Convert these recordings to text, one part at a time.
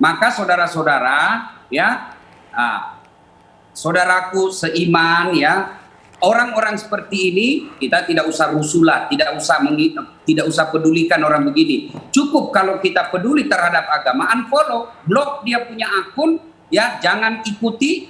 Maka saudara-saudara, ya, saudaraku seiman, ya, orang-orang seperti ini kita tidak usah rusulah, tidak usah pedulikan orang begini. Cukup kalau kita peduli terhadap agama, unfollow, blok dia punya akun, ya, jangan ikuti.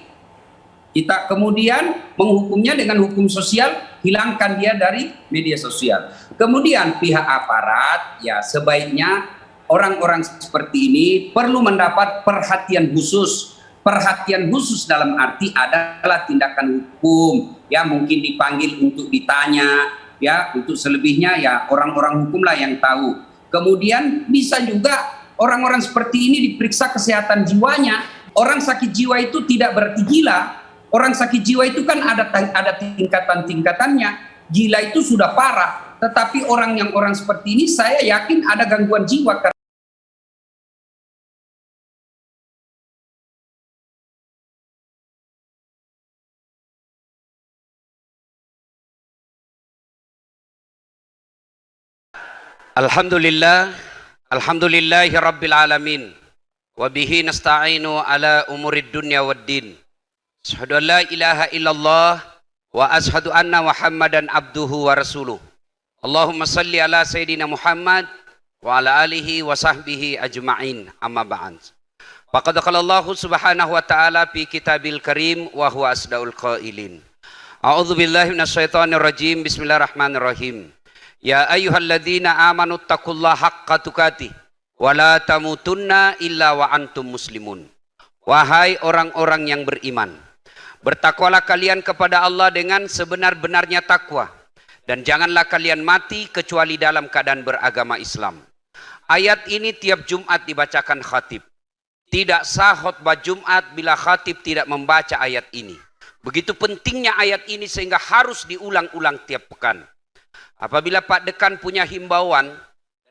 Kita kemudian menghukumnya dengan hukum sosial, hilangkan dia dari media sosial. Kemudian pihak aparat, ya, sebaiknya orang-orang seperti ini perlu mendapat perhatian khusus. Perhatian khusus dalam arti adalah tindakan hukum, ya, mungkin dipanggil untuk ditanya, ya, untuk selebihnya ya orang-orang hukumlah yang tahu. Kemudian bisa juga orang-orang seperti ini diperiksa kesehatan jiwanya. Orang sakit jiwa itu tidak berarti gila. Orang sakit jiwa itu kan ada tingkatan-tingkatannya. Gila itu sudah parah, tetapi orang seperti ini saya yakin ada gangguan jiwa. Alhamdulillahi rabbil alamin, wa bihi nasta'inu ala umurid dunya waddin. Asyhadu an la ilaha illallah wa asyhadu anna Muhammadan abduhu wa rasuluh. Allahumma salli ala sayyidina Muhammad wa ala alihi wa sahbihi ajma'in, amma ba'd. Faqad qala Allah subhanahu wa ta'ala fi kitabil karim wa huwa asdaul qailin. A'udzu billahi minasyaitonir rajim. Bismillahirrahmanirrahim. Ya ayyuhalladzina amanu taqullaha haqqa tuqatih wa la tamutunna illa wa antum muslimun. Wahai orang-orang yang beriman, bertakwalah kalian kepada Allah dengan sebenar-benarnya takwa, dan janganlah kalian mati kecuali dalam keadaan beragama Islam. Ayat ini tiap Jumat dibacakan khatib. Tidak sah khutbah Jumat bila khatib tidak membaca ayat ini. Begitu pentingnya ayat ini sehingga harus diulang-ulang tiap pekan. Apabila Pak Dekan punya himbauan,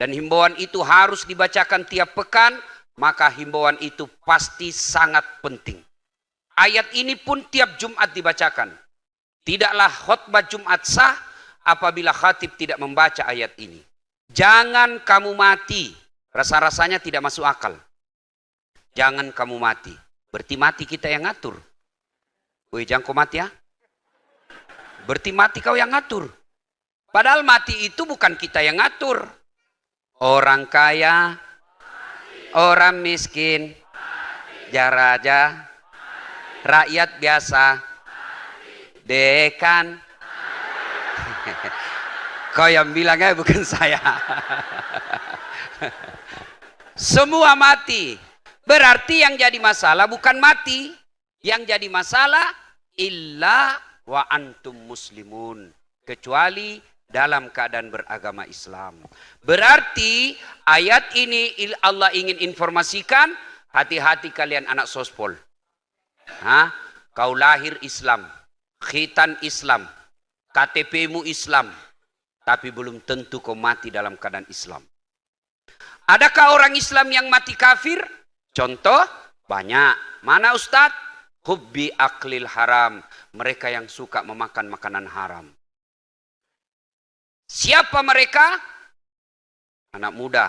dan himbauan itu harus dibacakan tiap pekan, maka himbauan itu pasti sangat penting. Ayat ini pun tiap Jumat dibacakan. Tidaklah khutbah Jumat sah apabila khatib tidak membaca ayat ini. Jangan kamu mati. Rasa-rasanya tidak masuk akal. Jangan kamu mati. Berarti mati kita yang ngatur. Woi, jangan kau mati ya. Berarti mati kau yang ngatur. Padahal mati itu bukan kita yang ngatur. Orang kaya, orang miskin, jaraja, rakyat biasa, dekan. Kau yang bilangnya bukan saya. Semua mati. Berarti yang jadi masalah bukan mati. Yang jadi masalah illa wa antum muslimun. Kecuali dalam keadaan beragama Islam. Berarti ayat ini Allah ingin informasikan, hati-hati kalian anak sospol. Kau lahir Islam, khitan Islam, KTP-mu Islam, tapi belum tentu kau mati dalam keadaan Islam. Adakah orang Islam yang mati kafir? Contoh, banyak. Mana Ustadz? Hubbi aklil haram. Mereka yang suka memakan makanan haram. Siapa mereka? Anak muda.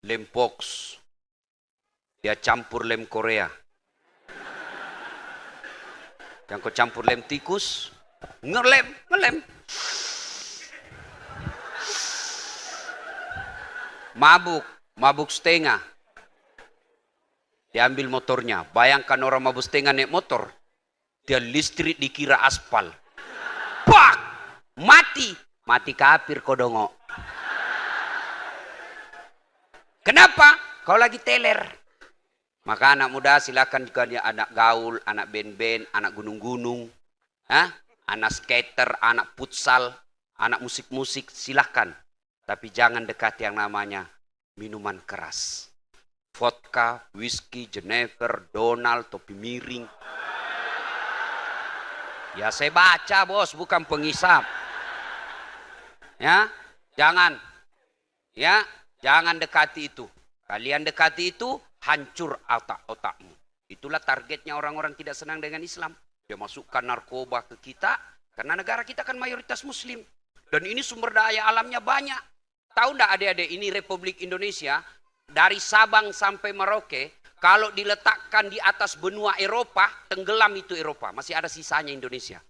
Lem Fox. Dia campur lem Korea. Yang kau campur lem tikus, ngelem. Mabuk setengah. Diambil motornya. Bayangkan orang mabuk setengah naik motor. Dia listrik dikira aspal. Pak! Mati kafir kodongo. Kenapa? Kau lagi teler. Maka anak muda silakan juga dia anak gaul, anak band-band, anak gunung-gunung, anak skater, anak futsal, anak musik-musik, silakan. Tapi jangan dekati yang namanya minuman keras. Vodka, whisky, Jenever, Donald, topi miring. Ya saya baca bos, bukan pengisap. Ya, jangan dekati itu. Kalian dekati itu, hancur otak-otakmu. Itulah targetnya orang-orang tidak senang dengan Islam. Dia masukkan narkoba ke kita, karena negara kita kan mayoritas Muslim. Dan ini sumber daya alamnya banyak. Tahu enggak adik-adik, ini Republik Indonesia, dari Sabang sampai Merauke, kalau diletakkan di atas benua Eropa, tenggelam itu Eropa. Masih ada sisanya Indonesia.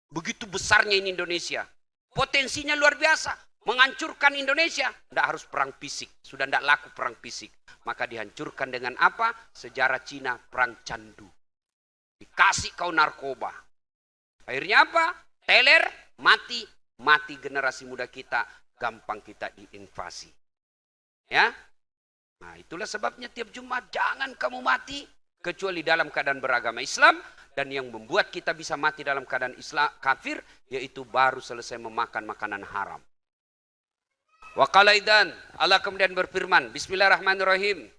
Begitu besarnya ini Indonesia. Potensinya luar biasa. Menghancurkan Indonesia. Tidak harus perang fisik. Sudah tidak laku perang fisik. Maka dihancurkan dengan apa? Sejarah Cina perang candu. Dikasih kau narkoba. Akhirnya apa? Teler, mati. Mati generasi muda kita. Gampang kita diinvasi. Ya. Nah, itulah sebabnya tiap Jumat jangan kamu mati kecuali dalam keadaan beragama Islam, dan yang membuat kita bisa mati dalam keadaan Islam kafir yaitu baru selesai memakan makanan haram. Wa qala idzan, Allah kemudian berfirman, bismillahirrahmanirrahim.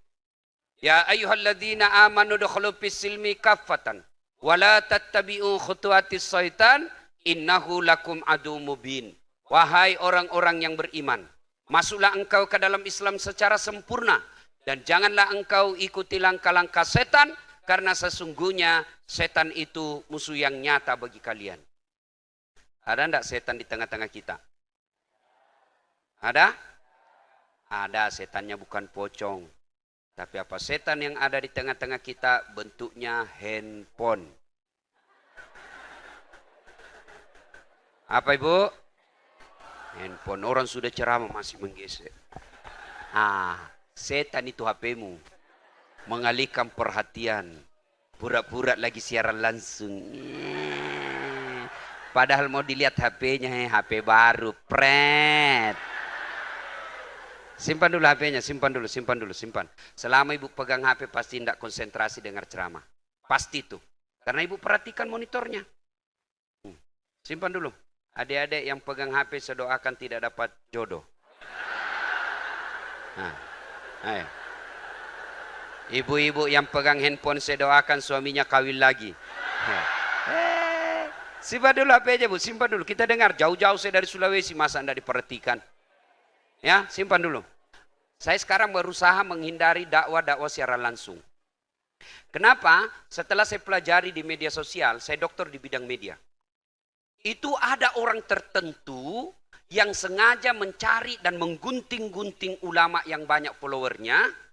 Ya ayyuhalladzina amanu dukhulu fis silmi kaffatan wa la tattabi'u khutuwatis syaitan innahu lakum adu mubin. Wahai orang-orang yang beriman, masuklah engkau ke dalam Islam secara sempurna. Dan janganlah engkau ikuti langkah-langkah setan. Karena sesungguhnya setan itu musuh yang nyata bagi kalian. Ada enggak setan di tengah-tengah kita? Ada? Ada, setannya bukan pocong. Tapi apa setan yang ada di tengah-tengah kita? Bentuknya handphone. Apa ibu? Handphone. Orang sudah ceramah masih menggesek. Setan itu HP-mu. Mengalihkan perhatian. Pura-pura lagi siaran langsung. Padahal mau dilihat HP-nya. HP baru. Pret. Simpan dulu HP-nya. Simpan dulu. Selama ibu pegang HP pasti tidak konsentrasi dengar ceramah. Pasti itu. Karena ibu perhatikan monitornya. Simpan dulu. Adik-adik yang pegang HP saya doakan tidak dapat jodoh. Ayo. Ibu-ibu yang pegang handphone saya doakan suaminya kawin lagi. Simpan dulu HP aja bu, simpan dulu. Kita dengar jauh-jauh saya dari Sulawesi, masa anda diperhatikan? Ya, simpan dulu. Saya sekarang berusaha menghindari dakwah-dakwah secara langsung. Kenapa? Setelah saya pelajari di media sosial, saya dokter di bidang media. Itu ada orang tertentu yang sengaja mencari dan menggunting-gunting ulama yang banyak followernya.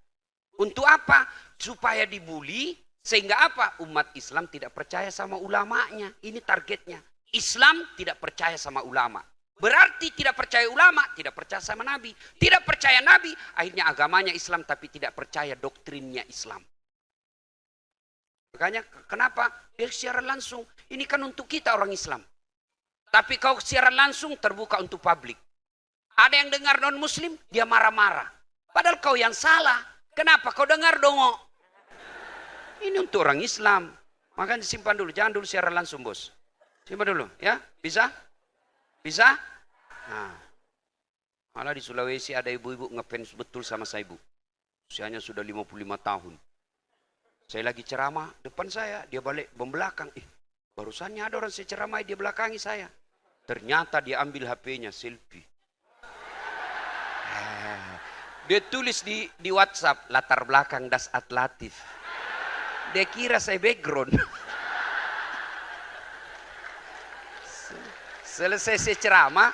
Untuk apa? Supaya dibully. Sehingga apa? Umat Islam tidak percaya sama ulamanya. Ini targetnya. Islam tidak percaya sama ulama. Berarti tidak percaya ulama, tidak percaya sama Nabi. Tidak percaya Nabi, akhirnya agamanya Islam tapi tidak percaya doktrinnya Islam. Makanya kenapa? Dia siaran langsung. Ini kan untuk kita orang Islam. Tapi kau siaran langsung terbuka untuk publik. Ada yang dengar non-muslim, dia marah-marah. Padahal kau yang salah. Kenapa kau dengar dongok? Ini untuk orang Islam. Makanya simpan dulu. Jangan dulu siaran langsung bos. Simpan dulu ya. Bisa? Bisa? Nah. Malah di Sulawesi ada ibu-ibu ngefans betul sama saya ibu. Usianya sudah 55 tahun. Saya lagi ceramah depan saya. Dia balik belakang. Barusannya ada orang saya ceramah dia belakangi saya. Ternyata dia ambil HP-nya selfie. Dia tulis di WhatsApp latar belakang das atlatif. Dia kira saya background. Selesai saya ceramah,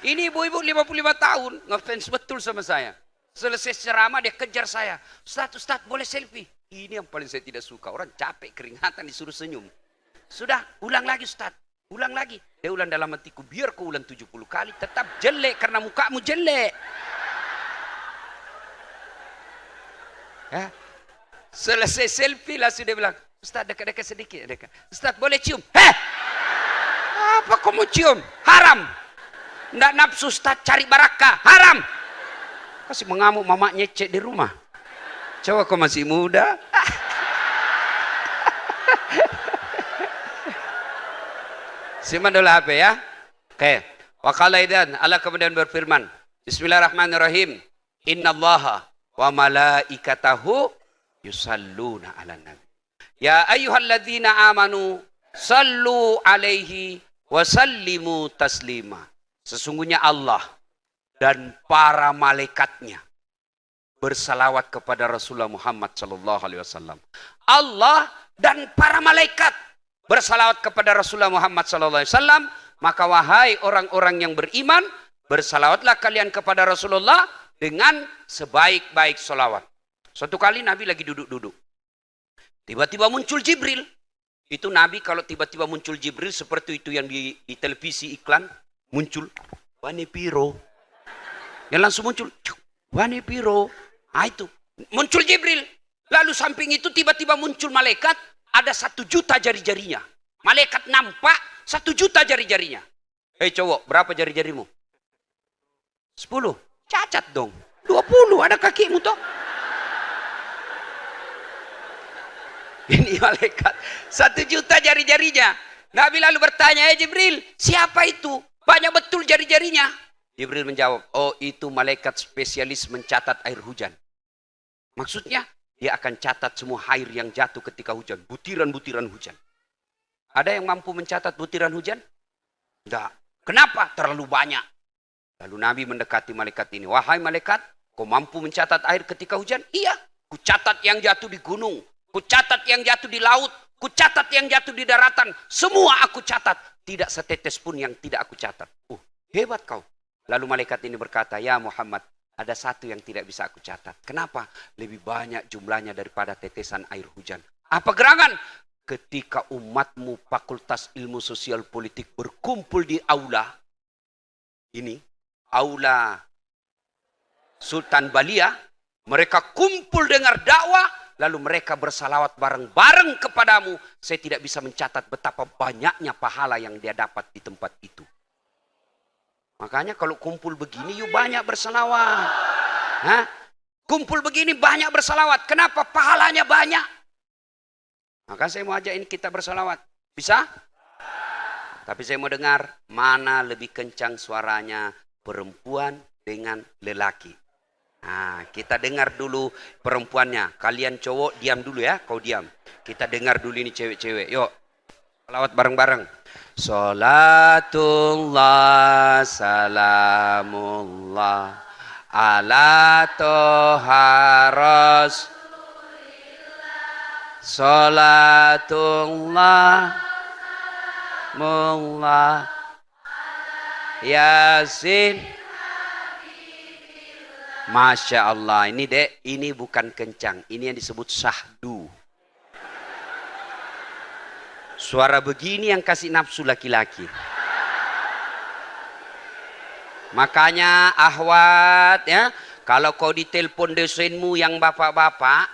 ini ibu-ibu 55 tahun ngefans betul sama saya. Selesai ceramah dia kejar saya. Ustaz boleh selfie? Ini yang paling saya tidak suka. Orang capek keringatan disuruh senyum. Sudah, ulang lagi Ustaz. Ulang lagi. Dia ulang dalam hatiku, biar kau ulang 70 kali. Tetap jelek karena mukamu jelek. Ya. Selesai selfie langsung dia bilang, Ustaz dekat-dekat sedikit. Dekat. Ustaz boleh cium? Apa kau mau cium? Haram. Nggak nafsu Ustaz cari barakah. Haram. Kasih mengamuk mama nyecek di rumah. Coba kau masih muda. Simpan dulu HP ya. Oke. Wa qala idzan, Allah kemudian berfirman, Bismillahirrahmanirrahim. Innallaha wa malaikatahu yusalluna 'alan nabi. Ya ayyuhalladzina amanu sallu 'alaihi wa sallimu taslima. Sesungguhnya Allah dan para malaikatnya bersalawat kepada Rasulullah Muhammad sallallahu alaihi wasallam. Allah dan para malaikat bersalawat kepada Rasulullah Muhammad sallallahu alaihi wasallam, maka wahai orang-orang yang beriman, bersalawatlah kalian kepada Rasulullah dengan sebaik-baik solawat. Suatu kali Nabi lagi duduk-duduk. Tiba-tiba muncul Jibril. Itu Nabi kalau tiba-tiba muncul Jibril seperti itu yang di televisi iklan. Muncul. Wane piro. Dia langsung muncul. Wane piro. Ah itu. Muncul Jibril. Lalu samping itu tiba-tiba muncul malaikat. Ada 1 juta jari-jarinya. Malaikat nampak 1 juta jari-jarinya. Hei cowok, berapa jari-jarimu? 10. Cacat dong. 20 ada kakimu toh. Ini malaikat 1 juta jari-jarinya. Nabi lalu bertanya, Jibril, siapa itu? Banyak betul jari-jarinya. Jibril menjawab, oh itu malaikat spesialis mencatat air hujan. Maksudnya, dia akan catat semua air yang jatuh ketika hujan. Butiran-butiran hujan. Ada yang mampu mencatat butiran hujan? Tidak. Kenapa? Terlalu banyak. Lalu Nabi mendekati malaikat ini. Wahai malaikat, kau mampu mencatat air ketika hujan? Iya. Ku catat yang jatuh di gunung. Ku catat yang jatuh di laut. Ku catat yang jatuh di daratan. Semua aku catat. Tidak setetes pun yang tidak aku catat. Hebat kau. Lalu malaikat ini berkata, ya Muhammad, ada satu yang tidak bisa aku catat. Kenapa? Lebih banyak jumlahnya daripada tetesan air hujan. Apa gerangan? Ketika umatmu Fakultas Ilmu Sosial Politik berkumpul di aula. Ini, aula Sultan Balia. Mereka kumpul dengar dakwah. Lalu mereka bersalawat bareng-bareng kepadamu. Saya tidak bisa mencatat betapa banyaknya pahala yang dia dapat di tempat itu. Makanya kalau kumpul begini, yuk banyak bersalawat. Hah? Kumpul begini banyak bersalawat. Kenapa? Pahalanya banyak. Maka saya mau ajakin kita bersalawat. Bisa? Tapi saya mau dengar mana lebih kencang suaranya perempuan dengan lelaki. Nah, kita dengar dulu perempuannya. Kalian cowok diam dulu ya, kau diam. Kita dengar dulu ini cewek-cewek. Yuk, salawat bareng-bareng. Salatullah, salamullah, ala toha rasulillah. Salatullah, mullah, yasin. Masya Allah, ini dek, ini bukan kencang. Ini yang disebut syahdu. Suara begini yang kasih nafsu laki-laki. Makanya ahwat ya, kalau kau ditelepon dosenmu yang bapak-bapak,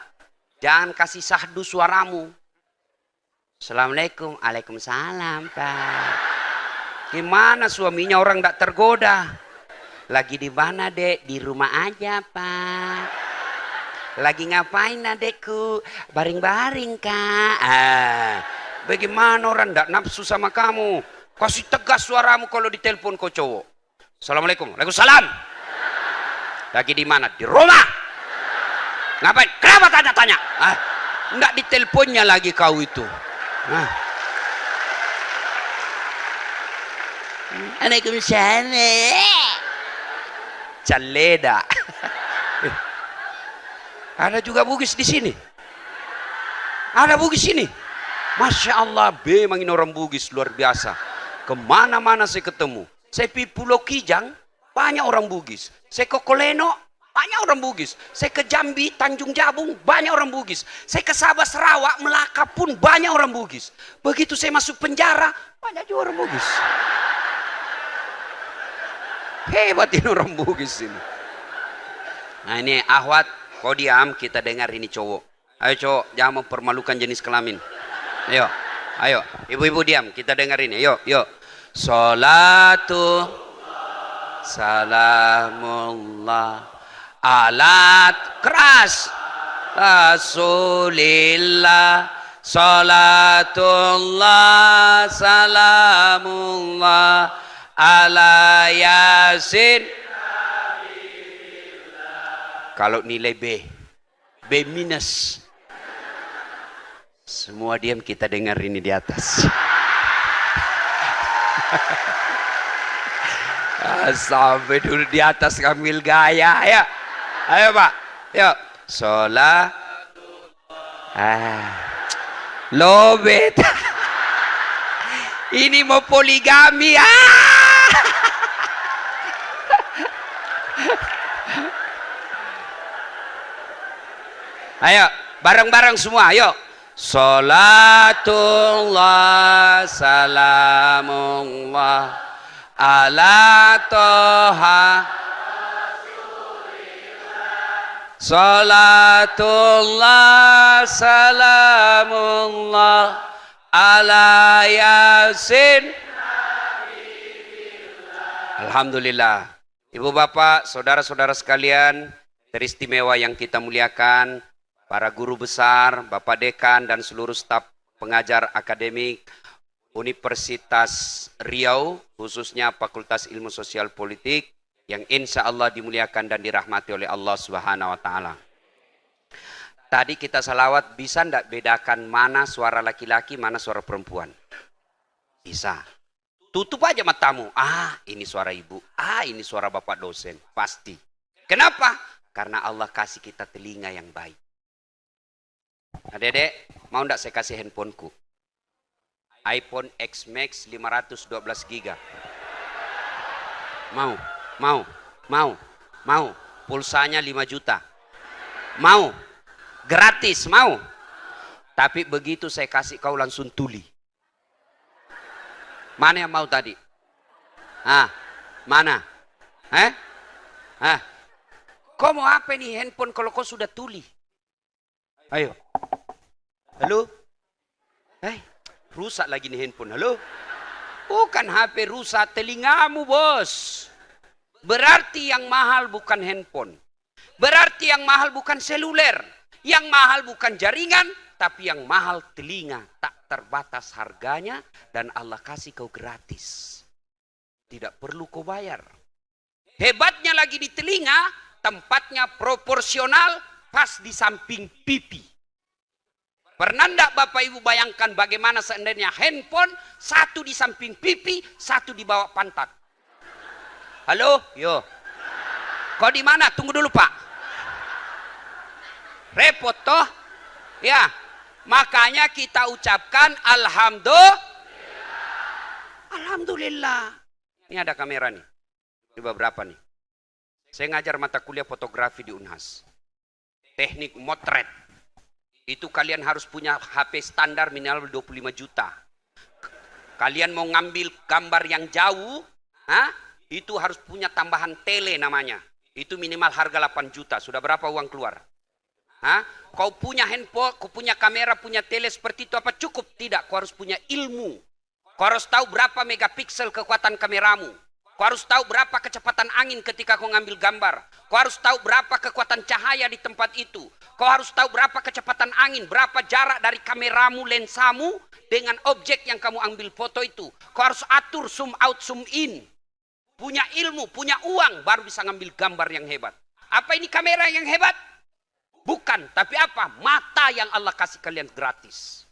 jangan kasih syahdu suaramu. Assalamualaikum, waalaikumsalam Pak. Gimana suaminya orang tak tergoda? Lagi di mana dek? Di rumah aja Pak. Lagi ngapain adekku? Baring-baring Kak. Bagaimana orang tidak nafsu sama kamu? Kasih tegas suaramu kalau ditelepon kau cowok. Assalamualaikum. Waalaikumsalam. Lagi di mana? Di rumah. Ngapain? Kenapa tanya-tanya? Enggak diteleponnya lagi kau itu. Waalaikumsalam. Caleda. Ada juga Bugis di sini. Ada Bugis sini. Masya Allah, memang ini orang Bugis luar biasa. Kemana-mana saya ketemu. Saya pergi Pulau Kijang, banyak orang Bugis. Saya ke Koleno, banyak orang Bugis. Saya ke Jambi, Tanjung Jabung, banyak orang Bugis. Saya ke Sabah, Sarawak, Melaka pun banyak orang Bugis. Begitu saya masuk penjara, banyak juga orang Bugis. Hebat ini orang Bugis ini. Nah ini ahwat, kau diam, kita dengar ini cowok. Ayo cowok, jangan mempermalukan jenis kelamin. Ayo, ayo, ibu-ibu diam, kita dengar ini. Yuk, yuk. Salatu, salamullah, alat keras, Rasulillah, salatullah, salamullah, ala yasin. Kalau nilai B minus. Semua diam, kita dengar ini di atas. Sampai dulu di atas ngambil gaya ya. Ayo Pak, yuk. Sholat. Lobet. Ini mau poligami. Ayo, bareng-bareng semua, ayo. Salatullah salamullah ala toha. Salatullah salamullah ala yasin. Alhamdulillah. Ibu bapak, saudara-saudara sekalian, teristimewa yang kita muliakan, para guru besar, Bapak Dekan dan seluruh staf pengajar akademik Universitas Riau, khususnya Fakultas Ilmu Sosial Politik, yang insya Allah dimuliakan dan dirahmati oleh Allah Subhanahu wa Ta'ala. Tadi kita salawat, bisa ndak bedakan mana suara laki-laki, mana suara perempuan? Bisa. Tutup aja matamu. Ah, ini suara ibu. Ah, ini suara bapak dosen. Pasti. Kenapa? Karena Allah kasih kita telinga yang baik. Adek-adek, mau ndak saya kasih handphoneku? iPhone X Max 512 GB. Mau? Pulsanya 5 juta. Mau? Gratis, mau? Tapi begitu saya kasih kau langsung tuli. Mana yang mau tadi? Mana? Kau mau apa nih handphone kalau kau sudah tuli? Ayo. Halo? Rusak lagi nih handphone. Halo? Bukan HP rusak, telingamu bos. Berarti yang mahal bukan handphone. Berarti yang mahal bukan seluler. Yang mahal bukan jaringan, tapi yang mahal telinga. Tak terbatas harganya dan Allah kasih kau gratis. Tidak perlu kau bayar. Hebatnya lagi di telinga, tempatnya proporsional pas di samping pipi. Pernah enggak Bapak Ibu bayangkan bagaimana seandainya handphone satu di samping pipi, satu di bawah pantat? Halo? Yo. Kau di mana? Tunggu dulu Pak. Repot toh? Ya. Makanya kita ucapkan Alhamdulillah. Ini ada kamera nih. Ini beberapa nih. Saya ngajar mata kuliah fotografi di Unhas. Teknik motret. Itu kalian harus punya HP standar minimal 25 juta. Kalian mau ngambil gambar yang jauh, itu harus punya tambahan tele namanya. Itu minimal harga 8 juta. Sudah berapa uang keluar? Kau punya handphone, kau punya kamera, punya tele seperti itu apa cukup? Tidak, kau harus punya ilmu. Kau harus tahu berapa megapiksel kekuatan kameramu. Kau harus tahu berapa kecepatan angin ketika kau ngambil gambar. Kau harus tahu berapa kekuatan cahaya di tempat itu. Kau harus tahu berapa kecepatan angin, berapa jarak dari kameramu, lensamu dengan objek yang kamu ambil foto itu. Kau harus atur zoom out, zoom in. Punya ilmu, punya uang, baru bisa ngambil gambar yang hebat. Apa ini kamera yang hebat? Bukan, tapi apa? Mata yang Allah kasih kalian gratis.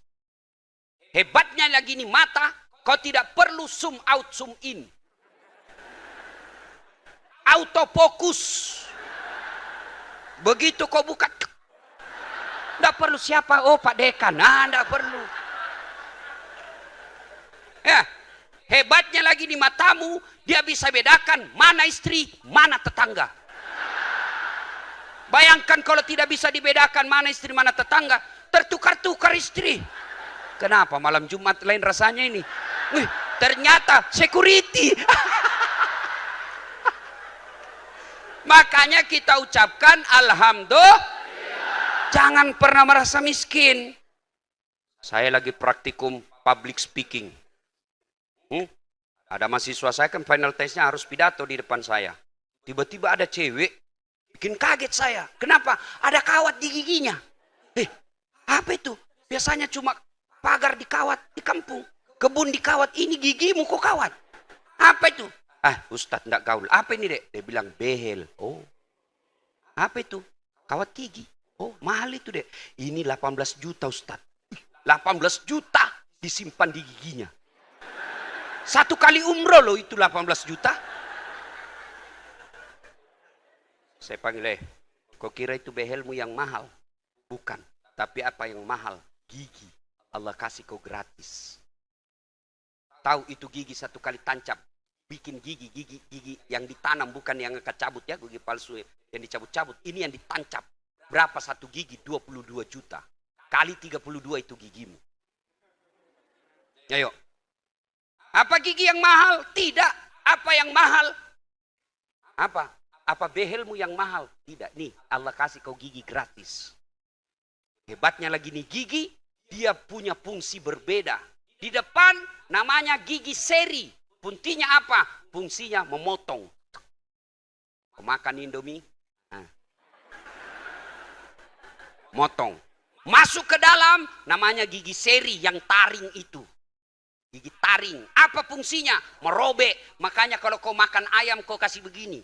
Hebatnya lagi nih mata, kau tidak perlu zoom out, zoom in. Autofokus. Begitu kau buka, tidak perlu siapa, oh Pak Dekan, tidak perlu. Ya, hebatnya lagi di matamu, dia bisa bedakan mana istri, mana tetangga. Bayangkan kalau tidak bisa dibedakan mana istri, mana tetangga, tertukar-tukar istri. Kenapa malam Jumat lain rasanya ini? Wih, ternyata security. Makanya kita ucapkan Alhamdulillah. Jangan pernah merasa miskin. Saya lagi praktikum public speaking. Ada mahasiswa saya kan final testnya harus pidato di depan saya. Tiba-tiba ada cewek, bikin kaget saya. Kenapa? Ada kawat di giginya. Apa itu? Biasanya cuma pagar dikawat di kampung. Kebun dikawat, ini gigimu kok kawat. Apa itu? Ustadz enggak gaul. Apa ini dek? Dia bilang behel. Oh. Apa itu? Kawat gigi. Oh, mahal itu dek. Ini 18 juta Ustadz. 18 juta disimpan di giginya. Satu kali umroh loh itu 18 juta. Saya panggil, kau kira itu behelmu yang mahal? Bukan. Tapi apa yang mahal? Gigi. Allah kasih kau gratis. Tahu itu gigi satu kali tancap. Bikin gigi yang ditanam, bukan yang kecabut ya, gigi palsu yang dicabut-cabut. Ini yang ditancap. berapa satu gigi? 22 juta. Kali 32 itu gigimu. Ayo. Apa gigi yang mahal? Tidak. Apa yang mahal? Apa? Apa behelmu yang mahal? Tidak. Nih, Allah kasih kau gigi gratis. Hebatnya lagi nih gigi, dia punya fungsi berbeda. Di depan namanya gigi seri. Fungsinya apa? Fungsinya memotong. Kau makan Indomie, motong. Masuk ke dalam, namanya gigi seri yang taring itu. Gigi taring. Apa fungsinya? Merobek. Makanya kalau kau makan ayam, kau kasih begini.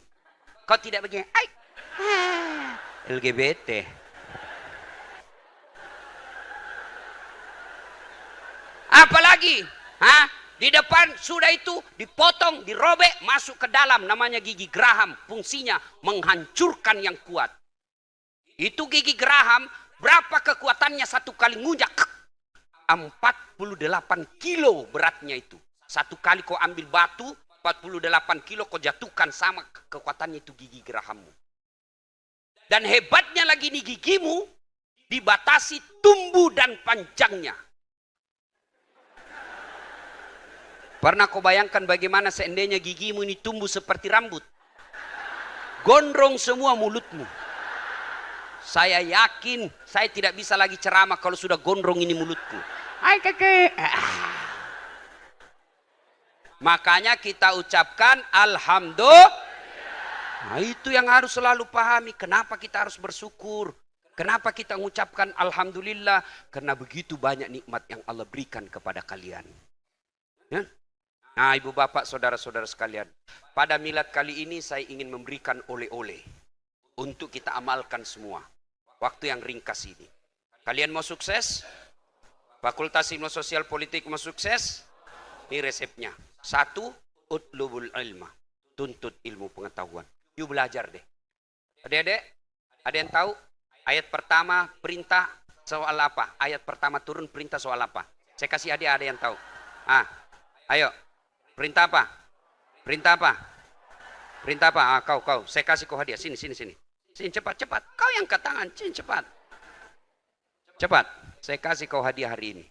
Kau tidak begini. Ay. LGBT. Apalagi? Di depan sudah itu dipotong, dirobek, masuk ke dalam. Namanya gigi geraham. Fungsinya menghancurkan yang kuat. Itu gigi geraham, berapa kekuatannya satu kali ngunyah? 48 kilo beratnya itu. Satu kali kau ambil batu, 48 kilo kau jatuhkan, sama kekuatannya itu gigi gerahammu. Dan hebatnya lagi nih gigimu, dibatasi tumbuh dan panjangnya. Pernah kau bayangkan bagaimana seandainya gigimu ini tumbuh seperti rambut? Gondrong semua mulutmu. Saya yakin saya tidak bisa lagi ceramah kalau sudah gondrong ini mulutku. Hai kakek. Makanya kita ucapkan alhamdulillah. Nah, itu yang harus selalu pahami. Kenapa kita harus bersyukur? Kenapa kita mengucapkan alhamdulillah? Karena begitu banyak nikmat yang Allah berikan kepada kalian. Ya? Nah, ibu bapak, saudara-saudara sekalian, pada milad kali ini saya ingin memberikan oleh-oleh untuk kita amalkan semua. Waktu yang ringkas ini. Kalian mau sukses? Fakultas Ilmu Sosial Politik mau sukses? Ini resepnya. 1, utlubul ilma. Tuntut ilmu pengetahuan. Yuk belajar deh. Adik-adik, ada yang tahu? Ayat pertama perintah soal apa? Ayat pertama turun perintah soal apa? Saya kasih adik, ada yang tahu? Ayo. Perintah apa? Perintah apa? Perintah apa? Kau. Saya kasih kau hadiah. Sini. Sini cepat. Kau yang angkat tangan. Sini cepat. Cepat. Saya kasih kau hadiah hari ini.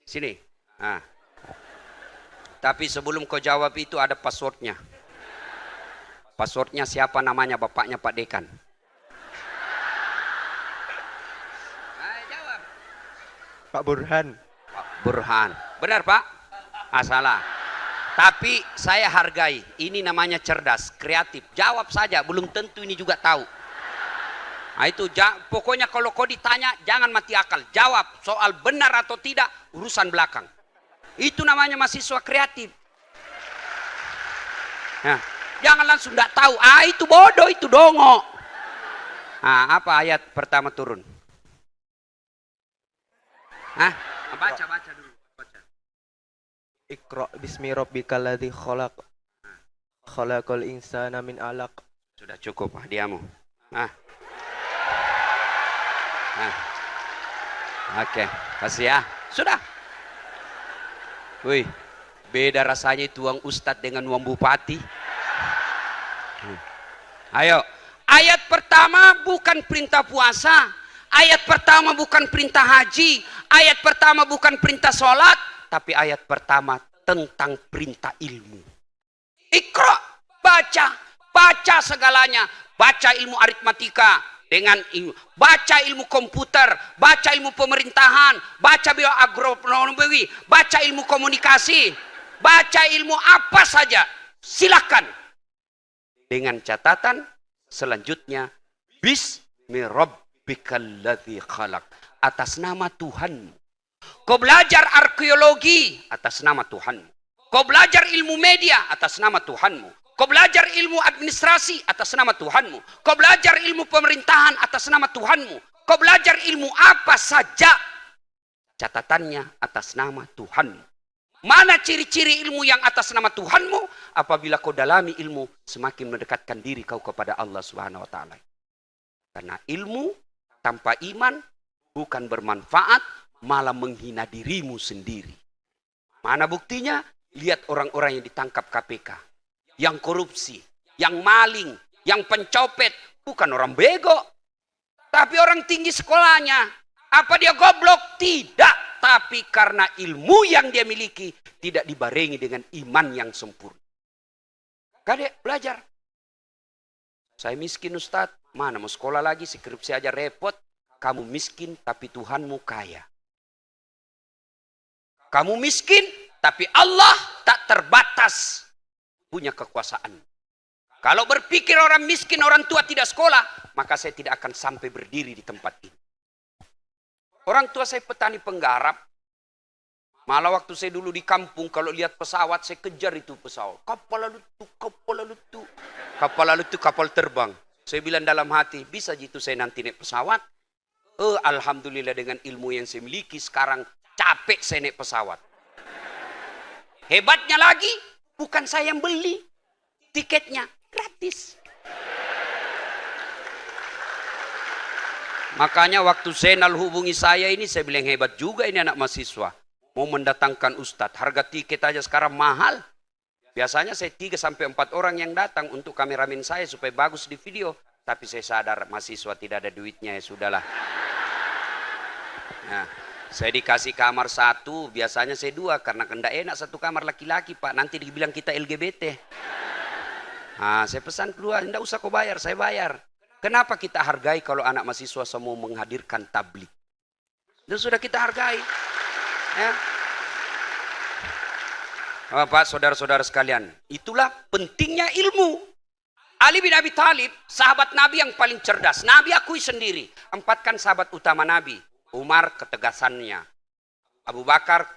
Sini. Tapi sebelum kau jawab itu ada passwordnya. Passwordnya siapa namanya? Bapaknya Pak Dekan. Jawab. Pak Burhan. Pak Burhan. Benar Pak? Salah. Tapi saya hargai, ini namanya cerdas, kreatif. Jawab saja, belum tentu ini juga tahu. Nah itu, pokoknya kalau kau ditanya, jangan mati akal. Jawab, soal benar atau tidak, urusan belakang. Itu namanya mahasiswa kreatif. Nah, jangan langsung tidak tahu, itu bodoh, itu dongo. Apa ayat pertama turun? Baca dulu. Iqra bismi rabbikal ladzi khalaq. Khalaqal insana min 'alaq. Sudah cukup hadiahmu. Oke, kasih ya. Sudah. Wih, beda rasanya tuang ustadz dengan uang bupati. Ayo, ayat pertama bukan perintah puasa. Ayat pertama bukan perintah haji. Ayat pertama bukan perintah sholat. Tapi ayat pertama tentang perintah ilmu. Iqra, baca segalanya. Baca ilmu aritmatika dengan ilmu, baca ilmu komputer, baca ilmu pemerintahan, baca bioagronomi, baca ilmu komunikasi, baca ilmu apa saja. Silakan. Dengan catatan selanjutnya, bismi rabbikal ladzi khalaq, atas nama Tuhanmu. Kau belajar arkeologi atas nama Tuhanmu. Kau belajar ilmu media atas nama Tuhanmu. Kau belajar ilmu administrasi atas nama Tuhanmu. Kau belajar ilmu pemerintahan atas nama Tuhanmu. Kau belajar ilmu apa saja, catatannya atas nama Tuhanmu. Mana ciri-ciri ilmu yang atas nama Tuhanmu? Apabila kau dalami ilmu, semakin mendekatkan diri kau kepada Allah Subhanahu wa taala. Karena ilmu tanpa iman bukan bermanfaat, malah menghina dirimu sendiri. Mana buktinya? Lihat orang-orang yang ditangkap KPK. Yang korupsi, yang maling, yang pencopet. Bukan orang bego. Tapi orang tinggi sekolahnya, apa dia goblok? Tidak. Tapi karena ilmu yang dia miliki tidak dibarengi dengan iman yang sempurna. Kadek belajar. Saya miskin Ustadz, mana mau sekolah lagi, skripsi aja repot. Kamu miskin tapi Tuhanmu kaya. Kamu miskin tapi Allah tak terbatas punya kekuasaan. Kalau berpikir orang miskin, orang tua tidak sekolah, maka saya tidak akan sampai berdiri di tempat ini. Orang tua saya petani penggarap. Malah waktu saya dulu di kampung, kalau lihat pesawat, saya kejar itu pesawat. Kapal lalu tu, kapal lalu tu. Kapal lalu tu, kapal terbang. Saya bilang dalam hati, bisa gitu saya nanti naik pesawat. Alhamdulillah dengan ilmu yang saya miliki, sekarang capek saya naik pesawat. Hebatnya lagi, bukan saya yang beli. Tiketnya gratis. Makanya waktu Zainal hubungi saya ini, saya bilang hebat juga ini anak mahasiswa. Mau mendatangkan ustadz, harga tiket aja sekarang mahal. Biasanya saya 3-4 orang yang datang untuk kameramen saya supaya bagus di video. Tapi saya sadar mahasiswa tidak ada duitnya, ya sudahlah. Nah, saya dikasih kamar 1, biasanya saya 2. Karena tidak enak 1 kamar laki-laki Pak, nanti dibilang kita LGBT. Nah, saya pesan keluar, tidak usah kau bayar, saya bayar. Kenapa kita hargai kalau anak mahasiswa semua menghadirkan tablik? Dan sudah kita hargai. Ya. Bapak, saudara-saudara sekalian, itulah pentingnya ilmu. Ali bin Abi Thalib, sahabat Nabi yang paling cerdas. Nabi akui sendiri, 4 kan sahabat utama Nabi. Umar ketegasannya, Abu Bakar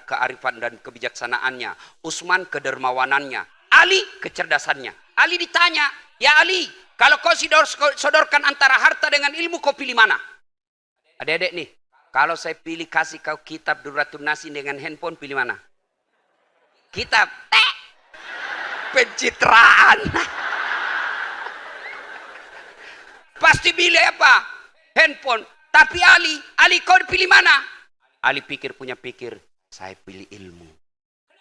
kearifan dan kebijaksanaannya, Utsman kedermawanannya, Ali kecerdasannya. Ali ditanya, ya Ali, kalau kau sodorkan antara harta dengan ilmu, kau pilih mana? Adik-adik nih, kalau saya pilih kasih kau kitab Durratun Nasin dengan handphone, pilih mana? Kitab. Pencitraan. Pasti pilih apa? Handphone. Tapi Ali kau pilih mana? Ali punya pikir, saya pilih ilmu.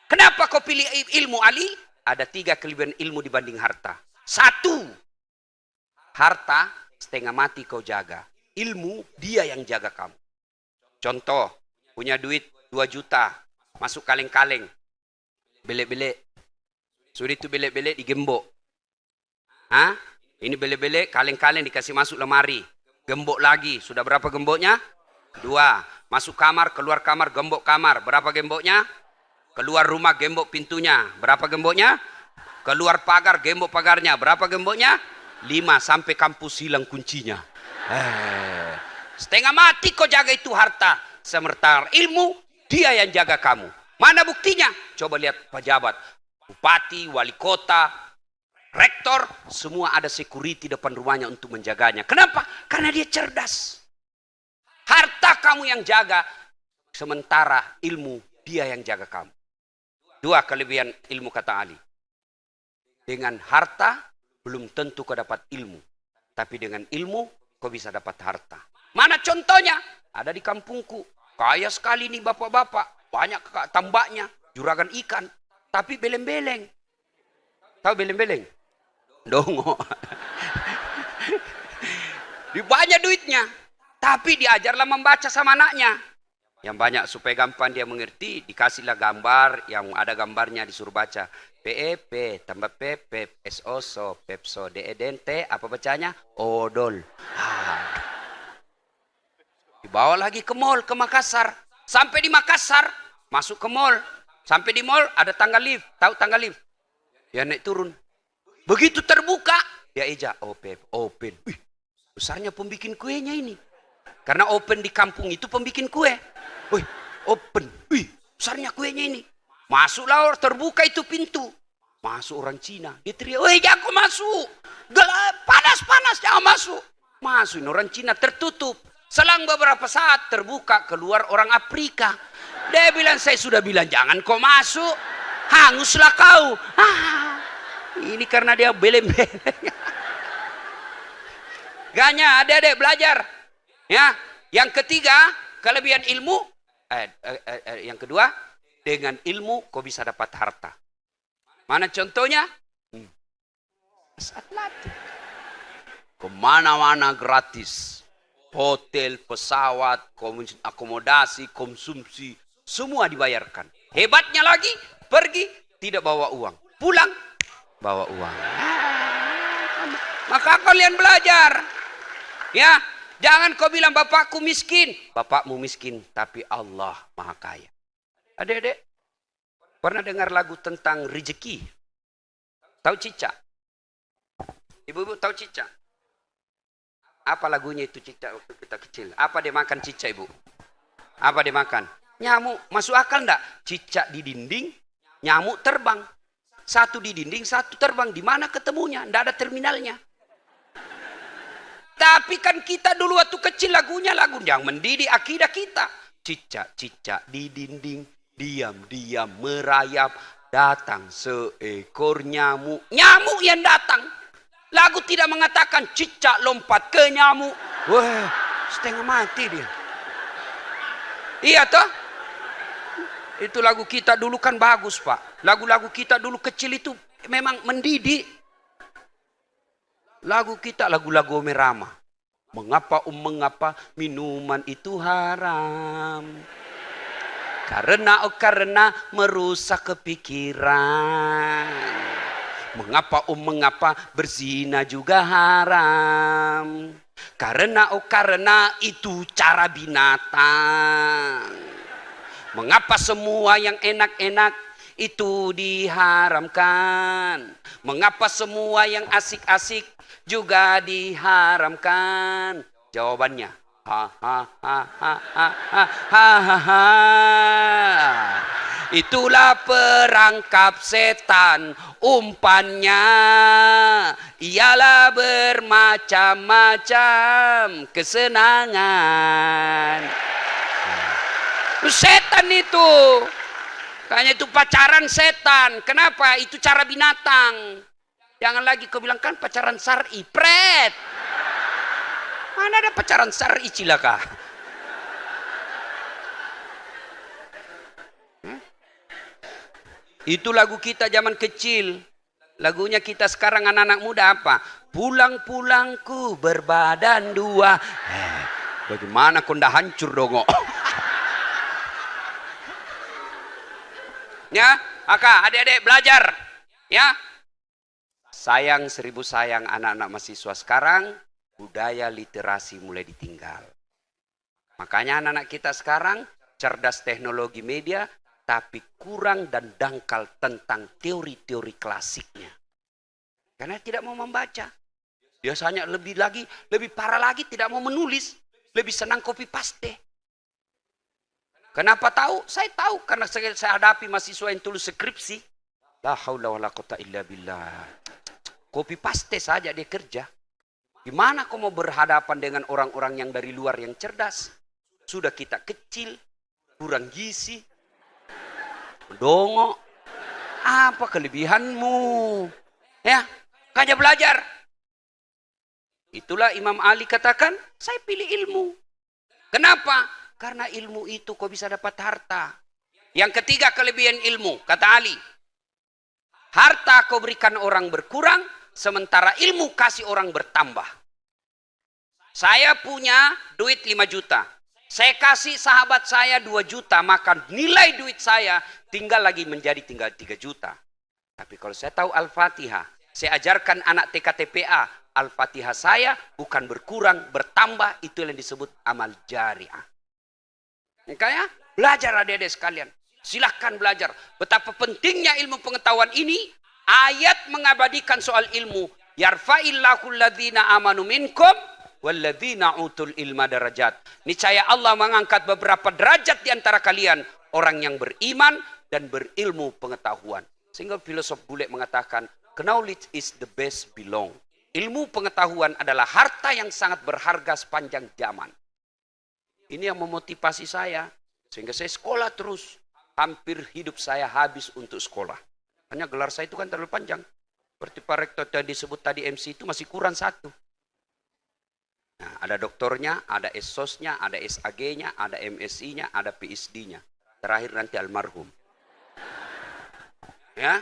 Kenapa kau pilih ilmu Ali? Ada 3 kelebihan ilmu dibanding harta. 1, harta setengah mati kau jaga. Ilmu dia yang jaga kamu. Contoh, punya duit 2 juta, masuk kaleng-kaleng, belek-belek. Sudah itu belek-belek digembok. Hah? Ini belek-belek, kaleng-kaleng dikasih masuk lemari. Gembok lagi, sudah berapa gemboknya? 2. Masuk kamar, keluar kamar, gembok kamar. Berapa gemboknya? Keluar rumah, gembok pintunya. Berapa gemboknya? Keluar pagar, gembok pagarnya. Berapa gemboknya? 5, sampai kampus hilang kuncinya. Setengah mati kau jaga itu harta. Sementara ilmu, dia yang jaga kamu. Mana buktinya? Coba lihat pejabat. Bupati, wali kota, rektor, semua ada security depan rumahnya untuk menjaganya. Kenapa? Karena dia cerdas. Harta kamu yang jaga, sementara ilmu dia yang jaga kamu. 2 kelebihan ilmu kata Ali. Dengan harta belum tentu kau dapat ilmu. Tapi dengan ilmu kau bisa dapat harta. Mana contohnya? Ada di kampungku. Kaya sekali nih bapak-bapak. Banyak tambaknya, juragan ikan. Tapi beleng-beleng. Tahu beleng-beleng? Dongo. Banyak duitnya. Tapi diajarlah membaca sama anaknya. Yang banyak supaya gampang dia mengerti. Dikasihlah gambar. Yang ada gambarnya disuruh baca. PEP tambah PP SOSO Pepso DEDNT. Apa bacanya? Odol. Dibawa lagi ke mall ke Makassar. Sampai di Makassar. Masuk ke mall. Sampai di mall ada tangga lift. Tahu tangga lift? Dia naik turun. Begitu terbuka, dia eja open. Wih, besarnya pembikin kuenya ini. Karena open di kampung itu pembikin kue. Wih, open. Wih, besarnya kuenya ini. Masuklah, terbuka itu pintu. Masuk orang Cina. Dia teriak, wih jago masuk. Panas, jangan masuk. Masuk, orang Cina tertutup. Selang beberapa saat terbuka, keluar orang Afrika. Dia bilang, saya sudah bilang jangan kau masuk. Hanguslah kau. Ini karena dia belem-belem. Ganya, adik-adik belajar. Ya, yang ketiga, kelebihan ilmu. Yang kedua, dengan ilmu kau bisa dapat harta. Mana contohnya? Saat latih. Kemana-mana gratis. Hotel, pesawat, akomodasi, konsumsi, semua dibayarkan. Hebatnya lagi, pergi tidak bawa uang, pulang bawa uang. Maka kalian belajar, ya. Jangan kau bilang bapakku miskin, bapakmu miskin, tapi Allah Maha Kaya. Adik-adik, pernah dengar lagu tentang rezeki? Tahu cicak? Ibu-ibu tahu cicak? Apa lagunya itu cicak waktu kita kecil? Apa dia makan cicak, Ibu? Apa dia makan? Nyamuk. Masuk akal enggak? Cicak di dinding, nyamuk terbang. Satu di dinding, satu terbang. Di mana ketemunya? Enggak ada terminalnya. Tapi kan kita dulu waktu kecil lagunya lagu yang mendidik akidah kita. Cicak-cicak di dinding, diam-diam merayap, datang seekor nyamuk. Nyamuk yang datang. Lagu tidak mengatakan cicak lompat ke nyamuk. Wah, setengah mati dia. Iya toh? Itu lagu kita dulu kan bagus, Pak. Lagu-lagu kita dulu kecil itu memang mendidik. Lagu kita lagu-lagu merama. Mengapa mengapa minuman itu haram? Karena merusak kepikiran. Mengapa berzina juga haram? Karena itu cara binatang. Mengapa semua yang enak-enak itu diharamkan? Mengapa semua yang asik-asik juga diharamkan? Jawabannya, ha ha ha ha ha ha ha ha ha. Itulah perangkap setan, umpannya ialah bermacam-macam kesenangan. Setan itu. Kayaknya itu pacaran setan. Kenapa? Itu cara binatang. Jangan lagi kau bilang kan pacaran syar'i, pret. Mana ada pacaran syar'i cilaka? Itu lagu kita zaman kecil. Lagunya kita sekarang anak-anak muda apa? Pulang-pulangku berbadan dua. Bagaimana kau ndak hancur dong? Ya, maka adik-adik belajar. Ya. Sayang seribu sayang anak-anak mahasiswa sekarang, budaya literasi mulai ditinggal. Makanya anak-anak kita sekarang cerdas teknologi media, tapi kurang dan dangkal tentang teori-teori klasiknya. Karena tidak mau membaca. Biasanya lebih parah lagi tidak mau menulis. Lebih senang copy paste. Kenapa tahu? Saya tahu karena saya hadapi mahasiswa yang tulis skripsi. La haula wala quwata illa billah. Copy paste saja dia kerja. Gimana kau mau berhadapan dengan orang-orang yang dari luar yang cerdas? Sudah kita kecil, kurang gizi, dongok. Apa kelebihanmu? Ya, kaja belajar. Itulah Imam Ali katakan, saya pilih ilmu. Kenapa? Karena ilmu itu kau bisa dapat harta. Yang ketiga kelebihan ilmu, kata Ali. Harta kau berikan orang berkurang, sementara ilmu kasih orang bertambah. Saya punya duit 5 juta. Saya kasih sahabat saya 2 juta, maka nilai duit saya tinggal 3 juta. Tapi kalau saya tahu Al-Fatihah, saya ajarkan anak TKTPA, Al-Fatihah saya bukan berkurang, bertambah, itu yang disebut amal jariah. Makanya belajar adik-adik sekalian. Silahkan belajar. Betapa pentingnya ilmu pengetahuan ini. Ayat mengabadikan soal ilmu. Yarfa'illahu alladhina amanu minkum walladzina utul ilma darajat. Niscaya Allah mengangkat beberapa derajat di antara kalian. Orang yang beriman dan berilmu pengetahuan. Sehingga filosof bule mengatakan, knowledge is the best belong. Ilmu pengetahuan adalah harta yang sangat berharga sepanjang zaman. Ini yang memotivasi saya. Sehingga saya sekolah terus. Hampir hidup saya habis untuk sekolah. Hanya gelar saya itu kan terlalu panjang. Seperti Pak Rektor yang disebut tadi MC itu masih kurang 1. Nah, ada doktornya, ada SOS-nya, ada SAG-nya, ada MSI-nya, ada PSD-nya. Terakhir nanti almarhum. Ya,